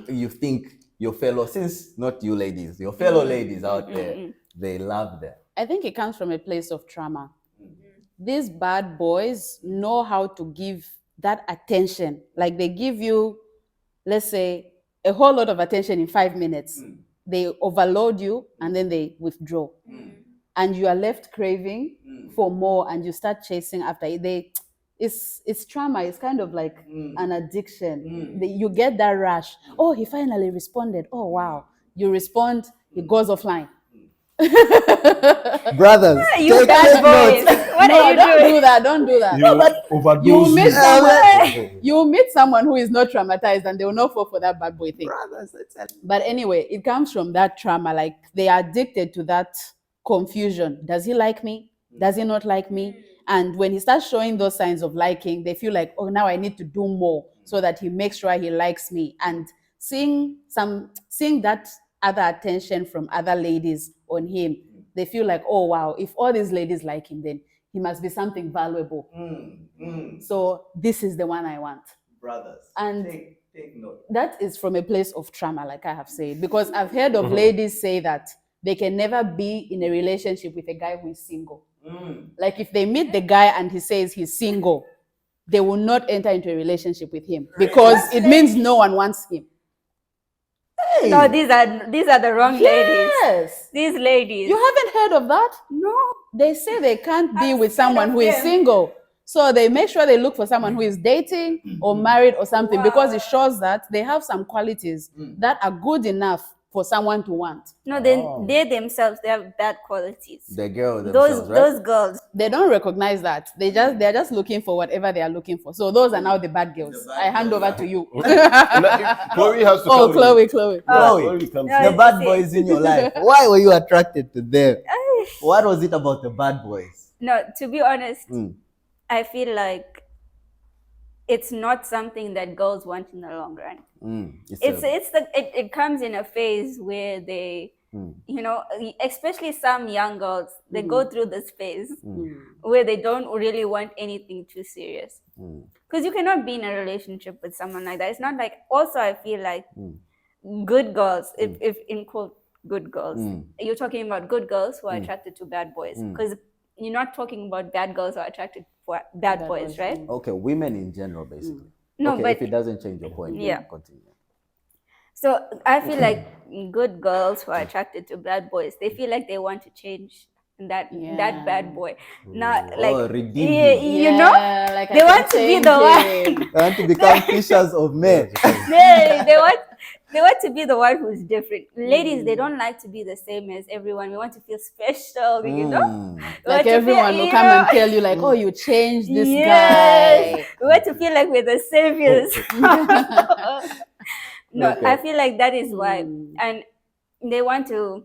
you think your fellow, since not you ladies, your fellow ladies out there, they love them? I think it comes from a place of trauma. these bad boys know how to give that attention. Like they give you, let's say, a whole lot of attention in 5 minutes. They overload you and then they withdraw. And you are left craving for more, and you start chasing after it. It's trauma. It's kind of like an addiction. You get that rush. Oh, he finally responded. Oh, wow. You respond, he goes offline. Brothers, You take bad note. boys. What No, are you don't doing? do that. Don't do that. You overdose. You meet you. someone. You meet someone who is not traumatized, and they will not fall for that bad boy thing. Brothers, But anyway, it comes from that trauma. Like they are addicted to that confusion. Does he like me? Does he not like me? And when he starts showing those signs of liking, they feel like, oh, now I need to do more so that he makes sure he likes me. And seeing that other attention from other ladies on him, they feel like, oh wow, if all these ladies like him, then he must be something valuable. So this is the one I want. brothers, And take note. that is from a place of trauma, like I have said, because I've heard of ladies say that they can never be in a relationship with a guy who is single. Like if they meet the guy and he says he's single, they will not enter into a relationship with him because it means no one wants him. No, these are the wrong ladies. Yes. These ladies. You haven't heard of that? No. They say they can't be with someone of who is them. single. So they make sure they look for someone who is dating or married or something because it shows that they have some qualities that are good enough for someone to want. No, they themselves, they have bad qualities. The girl themselves, right? Those girls. They don't recognize that. They're just looking for whatever they are looking for. So those are now the bad girls. I hand over to you. Chloe has to Oh, come Chloe. Chloe, Chloe comes No, the bad boys in your life. Why were you attracted to them? What was it about the bad boys? No, to be honest, I feel like it's not something that girls want in the long run. It comes in a phase where they, you know, especially some young girls, they go through this phase where they don't really want anything too serious. Because you cannot be in a relationship with someone like that. It's not like, also I feel like good girls, if in quote, good girls, you're talking about good girls who are attracted to bad boys. Because you're not talking about bad girls who are attracted for bad boys, right? Okay, women in general, basically. No, okay, but if it doesn't change your point, yeah. continue. So I feel like good girls who are attracted to bad boys, they feel like they want to change that bad boy. Not like redeem him. you know, like they want to be the one. I want to become fishers of men. They want to be the one who's different. Ladies, they don't like to be the same as everyone. We want to feel special, you know. We want Like to everyone feel, will come and tell you, like, oh, you changed this yes. guy. We want to feel like we're the saviors. No, Okay. I feel like that is why, and they want to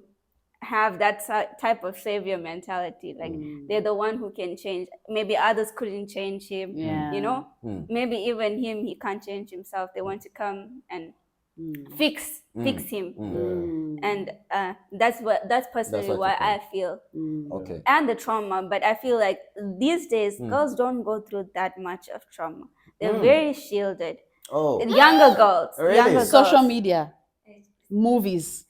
have that type of savior mentality. Like they're the one who can change. Maybe others couldn't change him. Yeah. You know, maybe even him, he can't change himself. They want to come and fix him, and that's personally what why you I feel, Okay. and the trauma. But I feel like these days girls don't go through that much of trauma. They're very shielded. Oh, Younger girls, Really? younger Social girls. media, movies,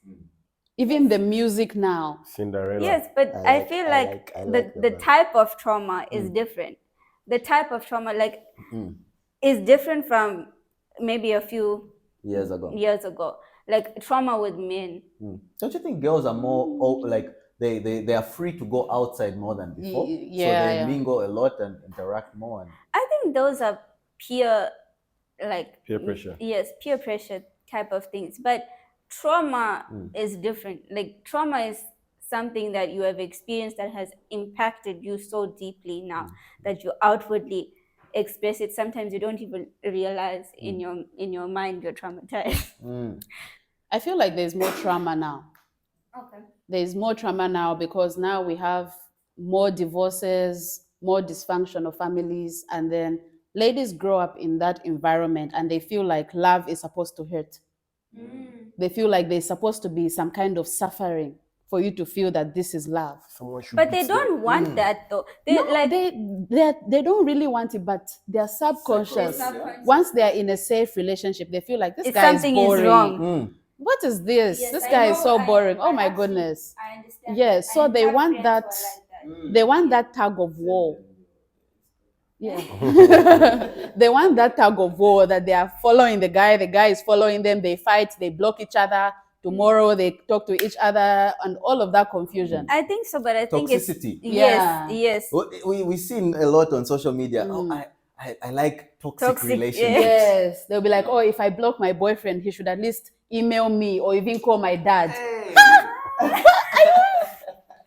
even the music now. Cinderella. Yes, but I feel like the type of trauma is different. The type of trauma is different from maybe a few years ago. years ago. Like trauma with men. Don't you think girls are more like they are free to go outside more than before? Yeah, so they yeah. mingle a lot and interact more. And I think those are peer pressure. Yes, peer pressure type of things. But trauma is different. Like trauma is something that you have experienced that has impacted you so deeply now that you outwardly express it. Sometimes you don't even realize in your mind you're traumatized. I feel like there's more trauma now. Okay. There's more trauma now because now we have more divorces, more dysfunction of families, and then ladies grow up in that environment and they feel like love is supposed to hurt. They feel like there's supposed to be some kind of suffering for you to feel that this is love. Someone should But beat they don't want that though. They No, like they don't really want it, but they're subconscious. Once they're in a safe relationship, they feel like this it's guy is something is boring. wrong. What is this? Yes, this I guy is know, so I- boring. Oh I my actually- goodness. I understand. Yes, so I they have want friends that. who are like that. They want that tug of war. Yeah. They want that tug of war that they are following the guy is following them, they fight, they block each other. Tomorrow they talk to each other and all of that confusion. I think so, but I think Toxicity. Yeah. Yes. We've seen a lot on social media. Oh, I like toxic relationships. Yes. They'll be like, oh, if I block my boyfriend, he should at least email me or even call my dad.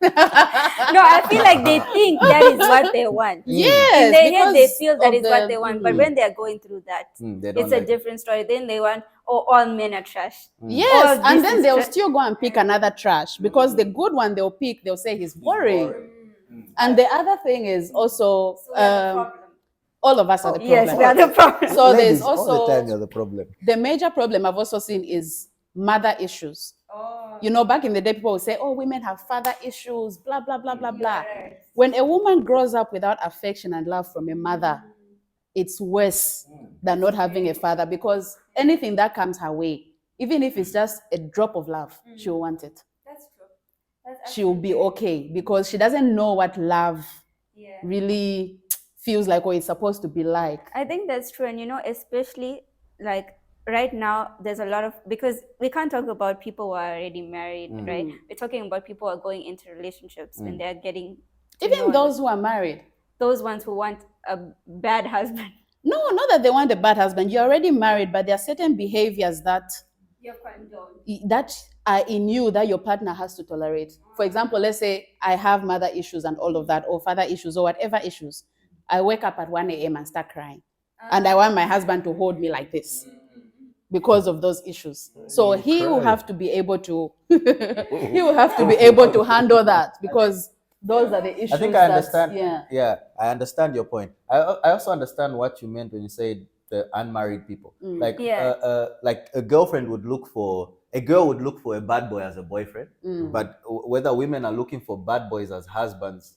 No, I feel like they think that is what they want. Yes. In their head, they because feel that of is what they want. But when they are going through that, They don't it's a like it. different story. Then they want, oh, all men are trash. Yes, Oh, and this then is they'll tra- still go and pick another trash because the good one they'll pick, they'll say he's boring. And the other thing is also, all of us are the problem. Yes, we are the problem. So Ladies, there's all the time also you're the problem. the major problem I've also seen is mother issues. You know, back in the day, people would say, oh, women have father issues, blah, blah, blah, blah, blah. When a woman grows up without affection and love from a mother, it's worse than not having a father because anything that comes her way, even if it's just a drop of love, she'll want it. That's true. She'll be okay because she doesn't know what love really feels like or it's supposed to be like. I think that's true. And, you know, especially like right now, there's a lot of, because we can't talk about people who are already married, right? We're talking about people who are going into relationships and they're getting, Even those who are married. those ones who want a bad husband. No, not that they want a bad husband. You're already married, but there are certain behaviors that are in you that your partner has to tolerate. For example, let's say I have mother issues and all of that, or father issues, or whatever issues. I wake up at 1 a.m. and start crying. And I want my husband to hold me like this because of those issues. So he will have to be able to he will have to be able to handle that because those are the issues. I think I that- understand. Yeah. I understand your point. I also understand what you meant when you said the unmarried people. Like, like a girl would look for a bad boy as a boyfriend, but whether women are looking for bad boys as husbands,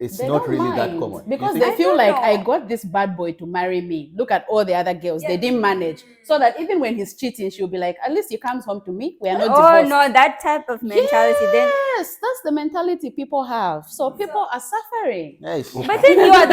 it's They not don't really that mind, common. because You they think? feel don't like know. I got this bad boy to marry me. Look at all the other girls; they didn't manage. So that even when he's cheating, she'll be like, "At least he comes home to me. We are not Oh, divorced." no, that type of mentality. Then, Yes, that's the mentality people have. So people are suffering. Yes. but then you are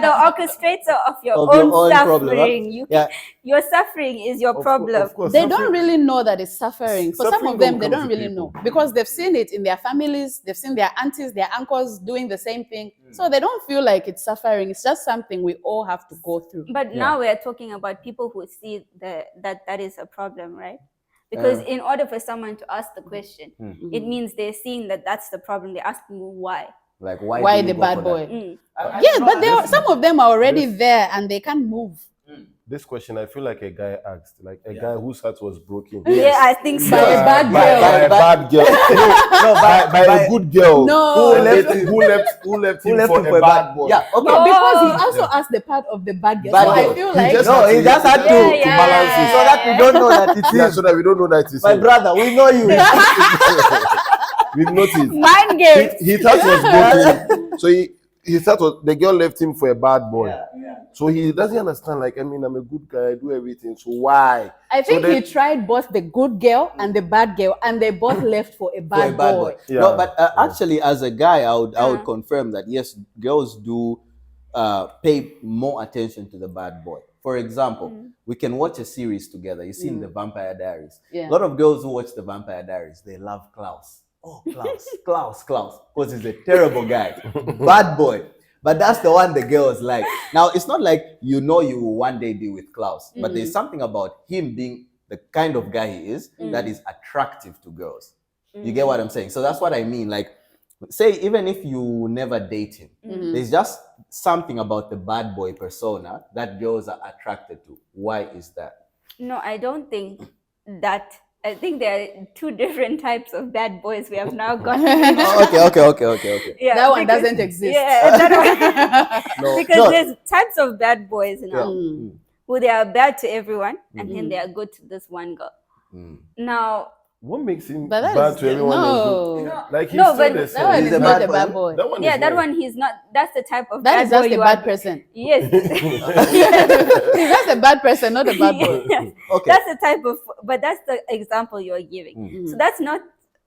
the orchestrator of your Of own your own suffering. problem, huh? Your suffering is your problem. Of course, They don't really know that it's suffering. For some Suffering of them, don't they come don't to really people. know because they've seen it in their families. They've seen their aunties, their uncles doing the same thing. So they don't feel like it's suffering. It's just something we all have to go through. But now we are talking about people who see that is a problem, right? Because in order for someone to ask the question, it means they're seeing that that's the problem. They're asking why. Like Why do you the go bad for boy? that? Yes, but some of them are already there and they can't move. This question, I feel like a guy asked, like a guy whose heart was broken. Yeah, I think so. By a bad By girl. a bad girl. No, By a good girl. No. Who left him for a bad boy. Yeah, okay. No, because he also asked the part of the bad girl. Bad So girl. I feel He like just No, had he just had to balance it. so that we don't know that it Yeah, is. so that we don't know that it's My him. brother, we know you. We've noticed. Mind games. He thought he was broken. So he thought the girl left him for a bad boy. So he doesn't understand, like, I mean, I'm a good guy, I do everything. So why? I think so he tried both the good girl and the bad girl, and they both left for a For bad, a bad boy. boy. Yeah. No, but actually, as a guy, I would confirm that yes, girls do pay more attention to the bad boy. For example, we can watch a series together. You've seen the Vampire Diaries. Yeah. A lot of girls who watch the Vampire Diaries, they love Klaus. Oh, Klaus, because he's a terrible guy, bad boy. But that's the one the girls like. Now, it's not like you will one day be with Klaus, but there's something about him being the kind of guy he is that is attractive to girls. You get what I'm saying? So that's what I mean. Like, say, even if you never date him, there's just something about the bad boy persona that girls are attracted to. Why is that? No, I don't think that. I think there are two different types of bad boys we have now got. Okay. Yeah, That one because- doesn't exist. Yeah, that one, because No. there's types of bad boys now who they are bad to everyone and then they are good to this one girl. Now, What makes him But that bad is to everyone? and no. good? Like he's No, still but the that same. That one He's is a not bad a bad boy. boy. That one yeah, is that not. one he's not. That's the type of That bad is just boy a you bad are. person. Yes. He's just a bad person, not a bad boy. Yes. Okay. That's the type of, but that's the example you're giving. So that's not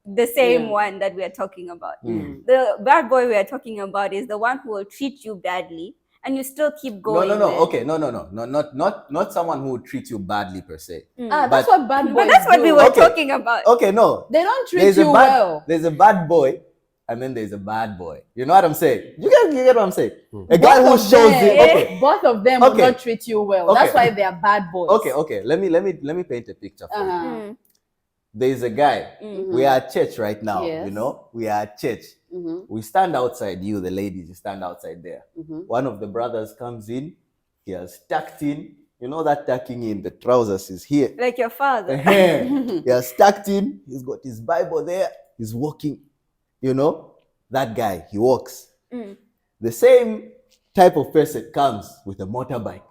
the same one that we are talking about. The bad boy we are talking about is the one who will treat you badly and you still keep No, going. no, no. then. Okay, no, not someone who would treat you badly per se. That's But- what bad boys But that's what do. we were Okay. talking about. Okay, no. They don't treat There's you a bad, well. There's a bad boy, and then there's a bad boy. You know what I'm saying? You get what I'm saying? A guy Both who of shows them- it. Okay, Both of them will Okay. not treat you well. That's Okay. why they are bad boys. okay. Let me paint a picture for you. Uh-huh. There's a guy. We are at church right now. Yes. You know, we are at church. Mhm. We stand outside. You, the ladies, you stand outside there. Mhm. One of the brothers comes in. He has tucked in. You know that tucking in, the trousers is here. Like your father. He has tucked in. He's got his Bible there. He's walking. You know, that guy, he walks. The same type of person comes with a motorbike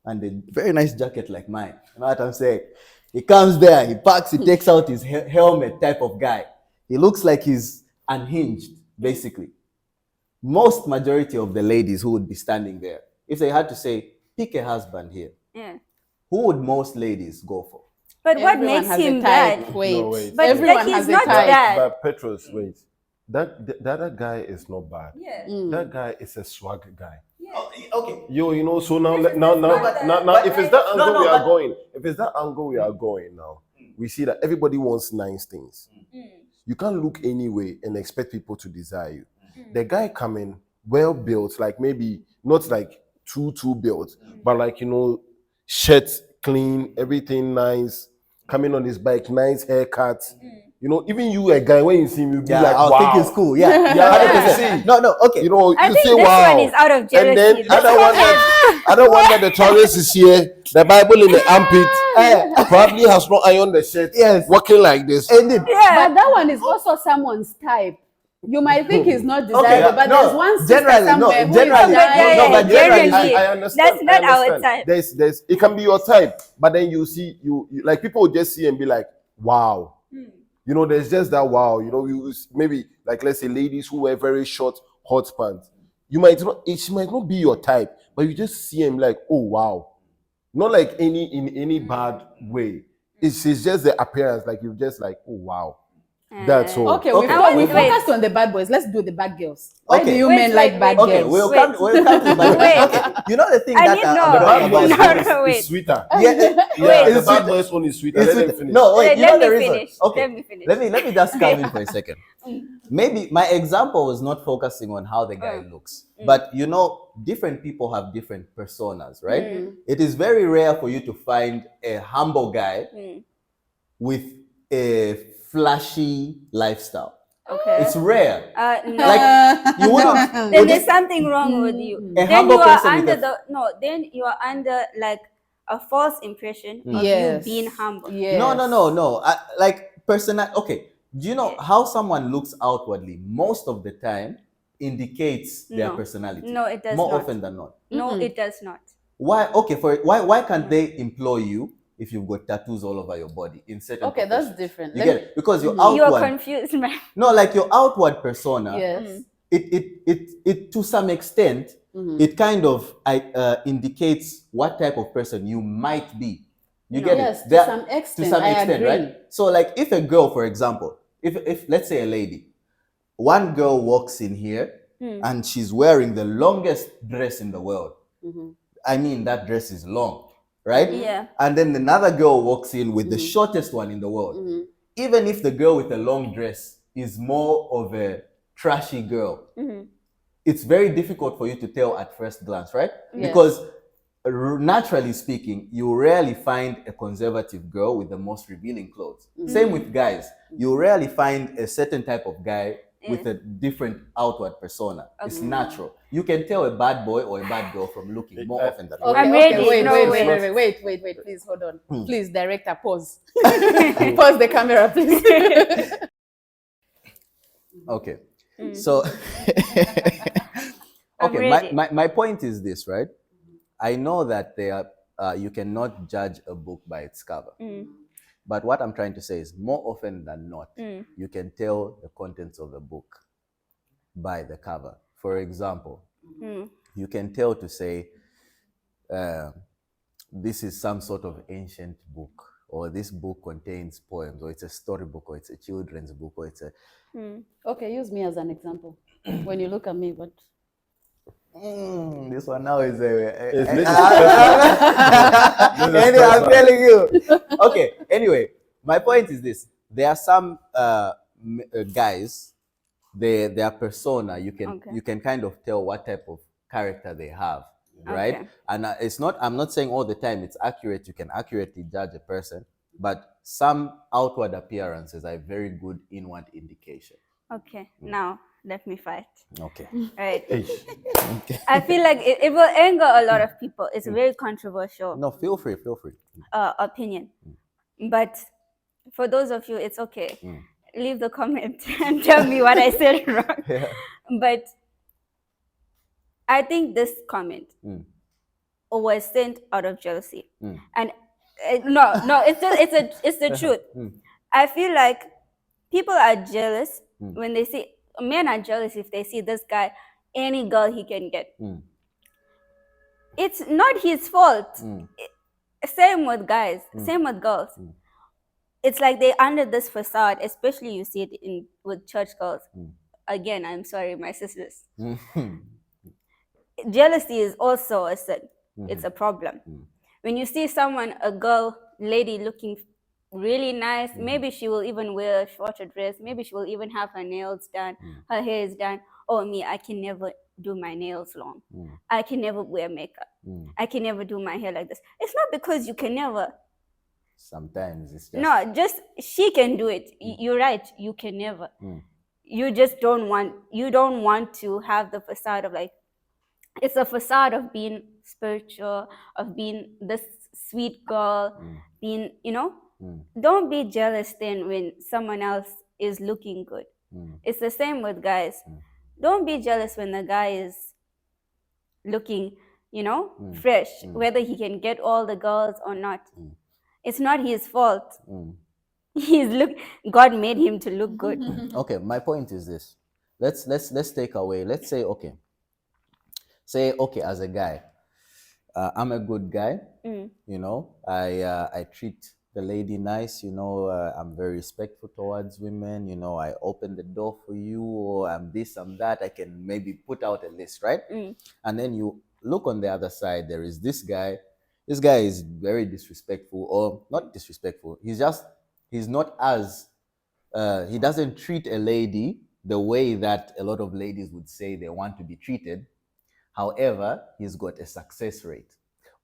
and a very nice jacket like mine. You know what I'm saying? He comes there, he parks, he takes out his helmet type of guy. He looks like he's unhinged, basically. Most majority of the ladies who would be standing there, if they had to say, pick a husband here, Yeah. who would most ladies go for? But what Everyone makes has a him type. bad? Wait. No, wait. But Everyone like, he's has a not type. bad. But Petros, wait. The other guy is not bad. Yeah. That guy is a swag guy. Okay. Yo, you know, so now, if it's that angle we are going now, we see that everybody wants nice things. You can't look anyway and expect people to desire you. The guy coming well built, like maybe not like too built, but like, you know, shirt clean, everything nice, coming on his bike, nice haircut. You know, even you, a guy, when you see him, you be Yeah, like, I wow. think it's cool. Yeah. Yeah, 100%. No, okay. You know, I you think say this wow. one is out of And jealousy. then This I don't want that the tourist is here, the Bible in the armpit, probably has not ironed the shirt, Yes. walking like this. Indeed. Yeah. But that one is also someone's type. You might think he's not desirable, but no, there's one sister generally, no, somewhere who is generally, nice. no, but generally, I understand. That's not I our understand. type. There's it can be your type, but then you see you like people will just see and be like, wow. You know, there's just that wow. You know, you maybe like let's say ladies who wear very short hot pants. She might not be your type, but you just see him like, oh wow. Not like in any bad way. It's just the appearance, like you just like, oh wow. That's all. Okay, Okay. we Wait. focused on the bad boys. Let's do the bad girls. Why Okay. do you Wait, men wait, like bad wait. Okay, girls? we'll Wait. come to but Wait. okay. You know the thing I that need I'm no. The talking bad about. boy's No, own no, wait. is sweeter. Yeah, Wait. The it's bad sweet. boy's own is sweeter. It's Let sweet. them finish. No, wait, Wait, you let know the me reason. finish. Okay, Let me finish. let me just come in for a second. Maybe my example was not focusing on how the guy looks, but you know, different people have different personas, right? It is very rare for you to find a humble guy with a flashy lifestyle. Okay. It's rare. No. Like you wouldn't. Then would there's it- something wrong with you. A Then humble you are person with under a- the no. Then you are under like a false impression of Yes. you being humble. Yes. No. Like personal. Okay. Do you know how someone looks outwardly most of the time indicates their No. personality? No, it does More not. often than not. No, it does not. Why? Okay. Why can't they employ you if you've got tattoos all over your body in certain? Okay, that's professions? different. You Let get it? Because your You're outward. confused, man. No, like your outward persona. Yes. It to some extent it kind of indicates what type of person you might be. You get Yes, it? to some extent, I agree. right? So like if a girl, for example, if let's say a lady, one girl walks in here and she's wearing the longest dress in the world. I mean, that dress is long, right? Yeah. And then another girl walks in with the shortest one in the world. Even if the girl with the long dress is more of a trashy girl, it's very difficult for you to tell at first glance, right? Yes. Because naturally speaking, you rarely find a conservative girl with the most revealing clothes. Same with guys. You rarely find a certain type of guy with a different outward persona. It's natural. You can tell a bad boy or a bad girl from looking more often than not. Okay, I'm okay, ready. Wait, No, wait. Please hold on. Please, director, pause. Pause the camera, please. Okay. So I'm okay, ready. my point is this, right? I know that you cannot judge a book by its cover. But what I'm trying to say is more often than not, you can tell the contents of a book by the cover. For example, you can tell to say, this is some sort of ancient book, or this book contains poems, or it's a storybook, or it's a children's book, or it's a... Okay, use me as an example. When you look at me, what? This one now is a. It's little Anyway, I'm telling you. Okay. Anyway, my point is this: there are some guys, their persona. Okay. You can kind of tell what type of character they have, right? Okay. And it's not. I'm not saying all the time it's accurate. You can accurately judge a person, but some outward appearances are a very good inward indication. Okay. Now let me fight. Okay. Right. Hey, I feel like it will anger a lot of people. It's a very controversial No, feel free. Feel free. opinion. But for those of you, it's okay. Mm. Leave the comment and tell me what I said wrong. Yeah. But I think this comment Mm. was sent out of jealousy. Mm. And no, it's the truth. Mm. I feel like people are jealous Mm. when they see, men are jealous if they see this guy, any girl he can get. Mm. It's not his fault. Mm. Same with guys, same with girls. Mm. It's like they under this facade, especially you see it with church girls. Mm. Again, I'm sorry, my sisters. Mhm. Jealousy is also a sin. It's Mhm. a problem. Mm. When you see someone, a girl, lady looking really nice, maybe she will even wear a shorter dress, maybe she will even have her nails done, her hair is done. Oh, me, I can never do my nails long. Mm. I can never wear makeup. Mm. I can never do my hair like this. It's not because you can never. Sometimes it's just No, just she can do it. You're right. You can never. Mm. You just don't want. You don't want to have the facade of like. It's a facade of being spiritual, of being this sweet girl, being, Mm. Don't be jealous then when someone else is looking good. Mm. It's the same with guys. Don't be jealous when the guy is looking, fresh, whether he can get all the girls or not. It's not his fault. Mm. God made him to look good. Okay, my point is this. Let's take away. Let's say okay. As a guy, I'm a good guy. I treat the lady nice. I'm very respectful towards women. I open the door for you, or I'm this, I'm that. I can maybe put out a list, right? And then you look on the other side. There is this guy. This guy is very disrespectful, or not disrespectful. He doesn't treat a lady the way that a lot of ladies would say they want to be treated. However, he's got a success rate.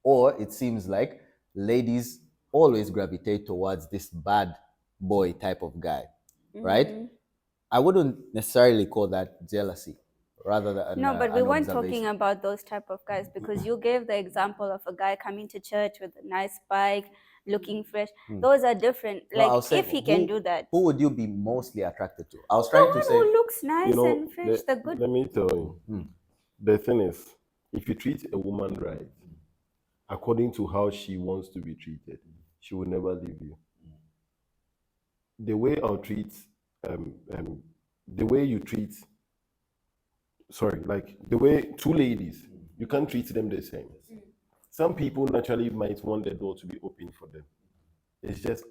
Or it seems like ladies always gravitate towards this bad boy type of guy, right? I wouldn't necessarily call that jealousy, rather than No, but we an weren't observation. talking about those type of guys, because you gave the example of a guy coming to church with a nice bike, looking fresh. Those are different. No, I Like was saying, if he can do that, who would you be mostly attracted to? I was trying to someone say, who looks nice and fresh, the good. let me tell you, the thing is, if you treat a woman right, according to how she wants to be treated, she will never leave you. The way I'll treat, the way you treat, like the way two ladies, you can't treat them the same. Some people naturally might want the door to be open for them. It's just,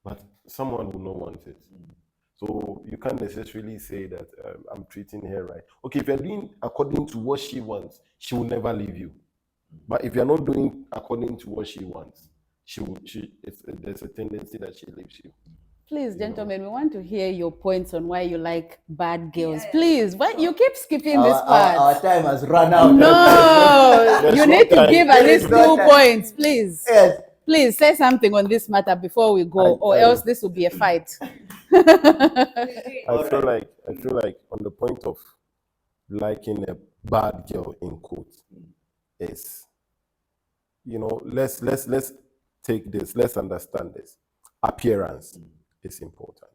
but someone will not want it. So you can't necessarily say that I'm treating her right. Okay, if you're doing according to what she wants, she will never leave you. But if you're not doing according to what she wants, there's a tendency that she leaves you. Please, gentlemen, we want to hear your points on why you like bad girls. Please, why you keep skipping this part? Our time has run out. No, There's you no need to time. give at There is least no 2 time. points, please. Yes. Please say something on this matter before we go, or else this will be a fight. I feel like on the point of liking a bad girl in quotes is, let's take this, let's understand this. Appearance is important.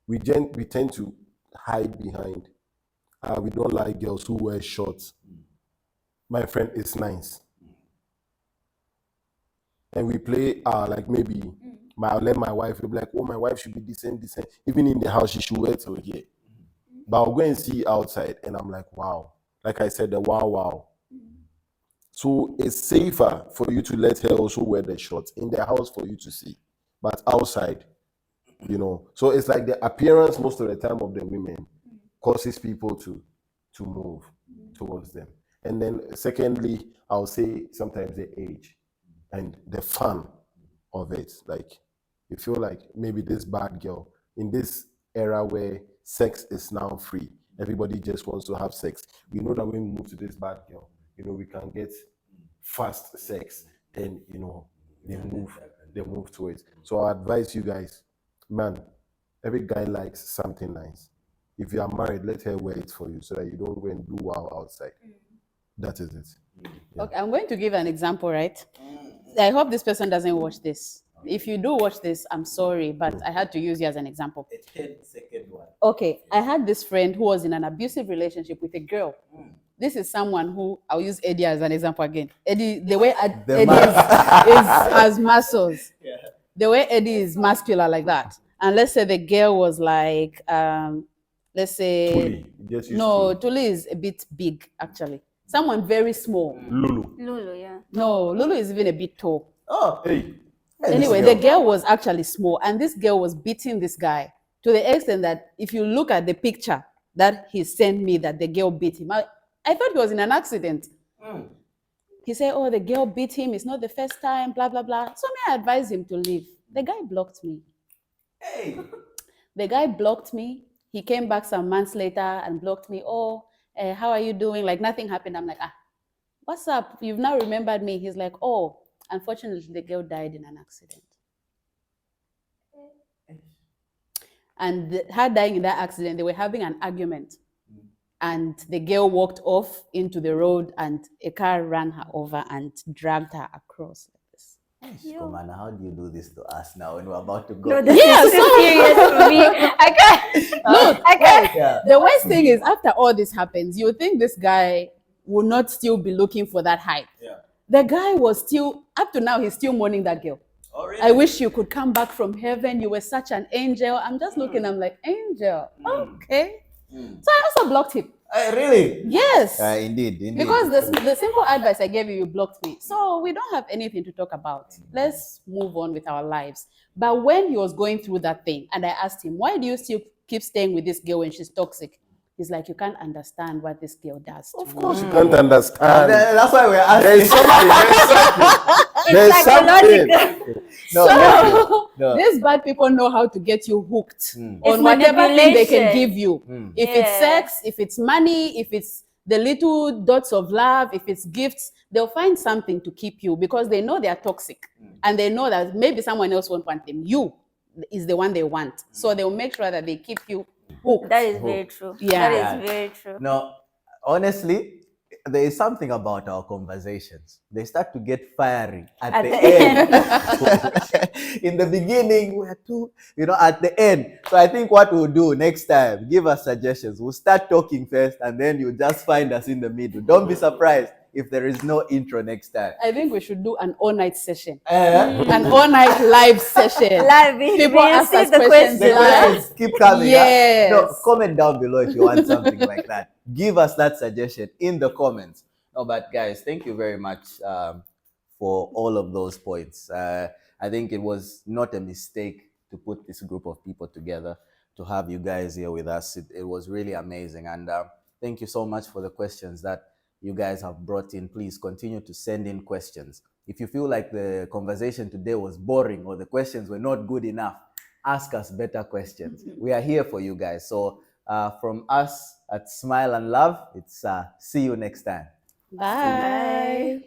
We tend to hide behind, we don't like girls who wear shorts. My friend is nice. And we play like maybe I'll let my wife be like, oh, my wife should be decent. Even in the house, she should wear till here. But I'll go and see outside, and I'm like, wow. Like I said, the wow. So it's safer for you to let her also wear the shorts in the house for you to see. But outside, So it's like the appearance most of the time of the women causes people to to move towards them. And then secondly, I'll say sometimes the age and the fun of it. Like you feel like maybe this bad girl in this era where sex is now free, everybody just wants to have sex. We know that when we move to this bad girl, we can get fast sex. Then they move to it. So I advise you guys, man, every guy likes something nice. If you are married, let her wear it for you so that you don't go and do wow outside. That is it. Yeah. Okay, I'm going to give an example, right? I hope this person doesn't watch this. If you do watch this, I'm sorry, but I had to use you as an example. A 10-second one. Okay, I had this friend who was in an abusive relationship with a girl. This is someone who, I'll use Eddie as an example again. Eddie, the way Eddie has muscles. Yeah. The way Eddie is muscular like that. And let's say the girl was like, let's say, Tuli is a bit big, actually. Someone very small. Lulu, yeah. No, Lulu is even a bit tall. Oh, hey. Anyway, the girl was actually small, and this girl was beating this guy to the extent that if you look at the picture that he sent me that the girl beat him, I thought he was in an accident. He said, oh, the girl beat him. It's not the first time, blah, blah, blah. So I advised him to leave. The guy blocked me. Hey. The guy blocked me. He came back some months later and blocked me. Oh, how are you doing? Like nothing happened. I'm like, what's up? You've now remembered me. He's like, oh, unfortunately, the girl died in an accident. And her dying in that accident, they were having an argument. And the girl walked off into the road and a car ran her over and dragged her across like this. Komana, how do you do this to us now when we're about to go? No, this is too serious for me. I can't. Look, I can't. Yeah. the worst thing is after all this happens, you think this guy will not still be looking for that hype. Yeah. The guy was still, up to now, he's still mourning that girl. Oh, really? I wish you could come back from heaven. You were such an angel. I'm just looking, I'm like, angel, okay. So I also blocked him. Really? Yes. Indeed. Because the simple advice I gave you, you blocked me. So we don't have anything to talk about. Let's move on with our lives. But when he was going through that thing, and I asked him, why do you still keep staying with this girl when she's toxic? He's like, you can't understand what this girl does to Of me. course you can't understand. That's why we're There's asking. something. There's something. No. These bad people know how to get you hooked on It's whatever thing they can manipulation. give you. If it's sex, if it's money, if it's the little dots of love, if it's gifts, they'll find something to keep you because they know they are toxic. And they know that maybe someone else won't want them. You is the one they want. So they'll make sure that they keep you hooked. That is very true. Yeah. That is very true. No, honestly, there is something about our conversations. They start to get fiery at the end. In the beginning, we're too, at the end. So I think what we'll do next time, give us suggestions. We'll start talking first and then you just find us in the middle. Don't be surprised if there is no intro next time. I think we should do an all-night session. An all-night live session. Live, People ask us the questions The live. questions keep coming. Yes. No, comment down below if you want something like that. Give us that suggestion in the comments. No, but guys, thank you very much for all of those points. I think it was not a mistake to put this group of people together, to have you guys here with us. It was really amazing. And thank you so much for the questions that you guys have brought in. Please continue to send in questions. If you feel like the conversation today was boring or the questions were not good enough, ask us better questions. We are here for you guys. So from us at Smile and Love, it's see you next time. Bye.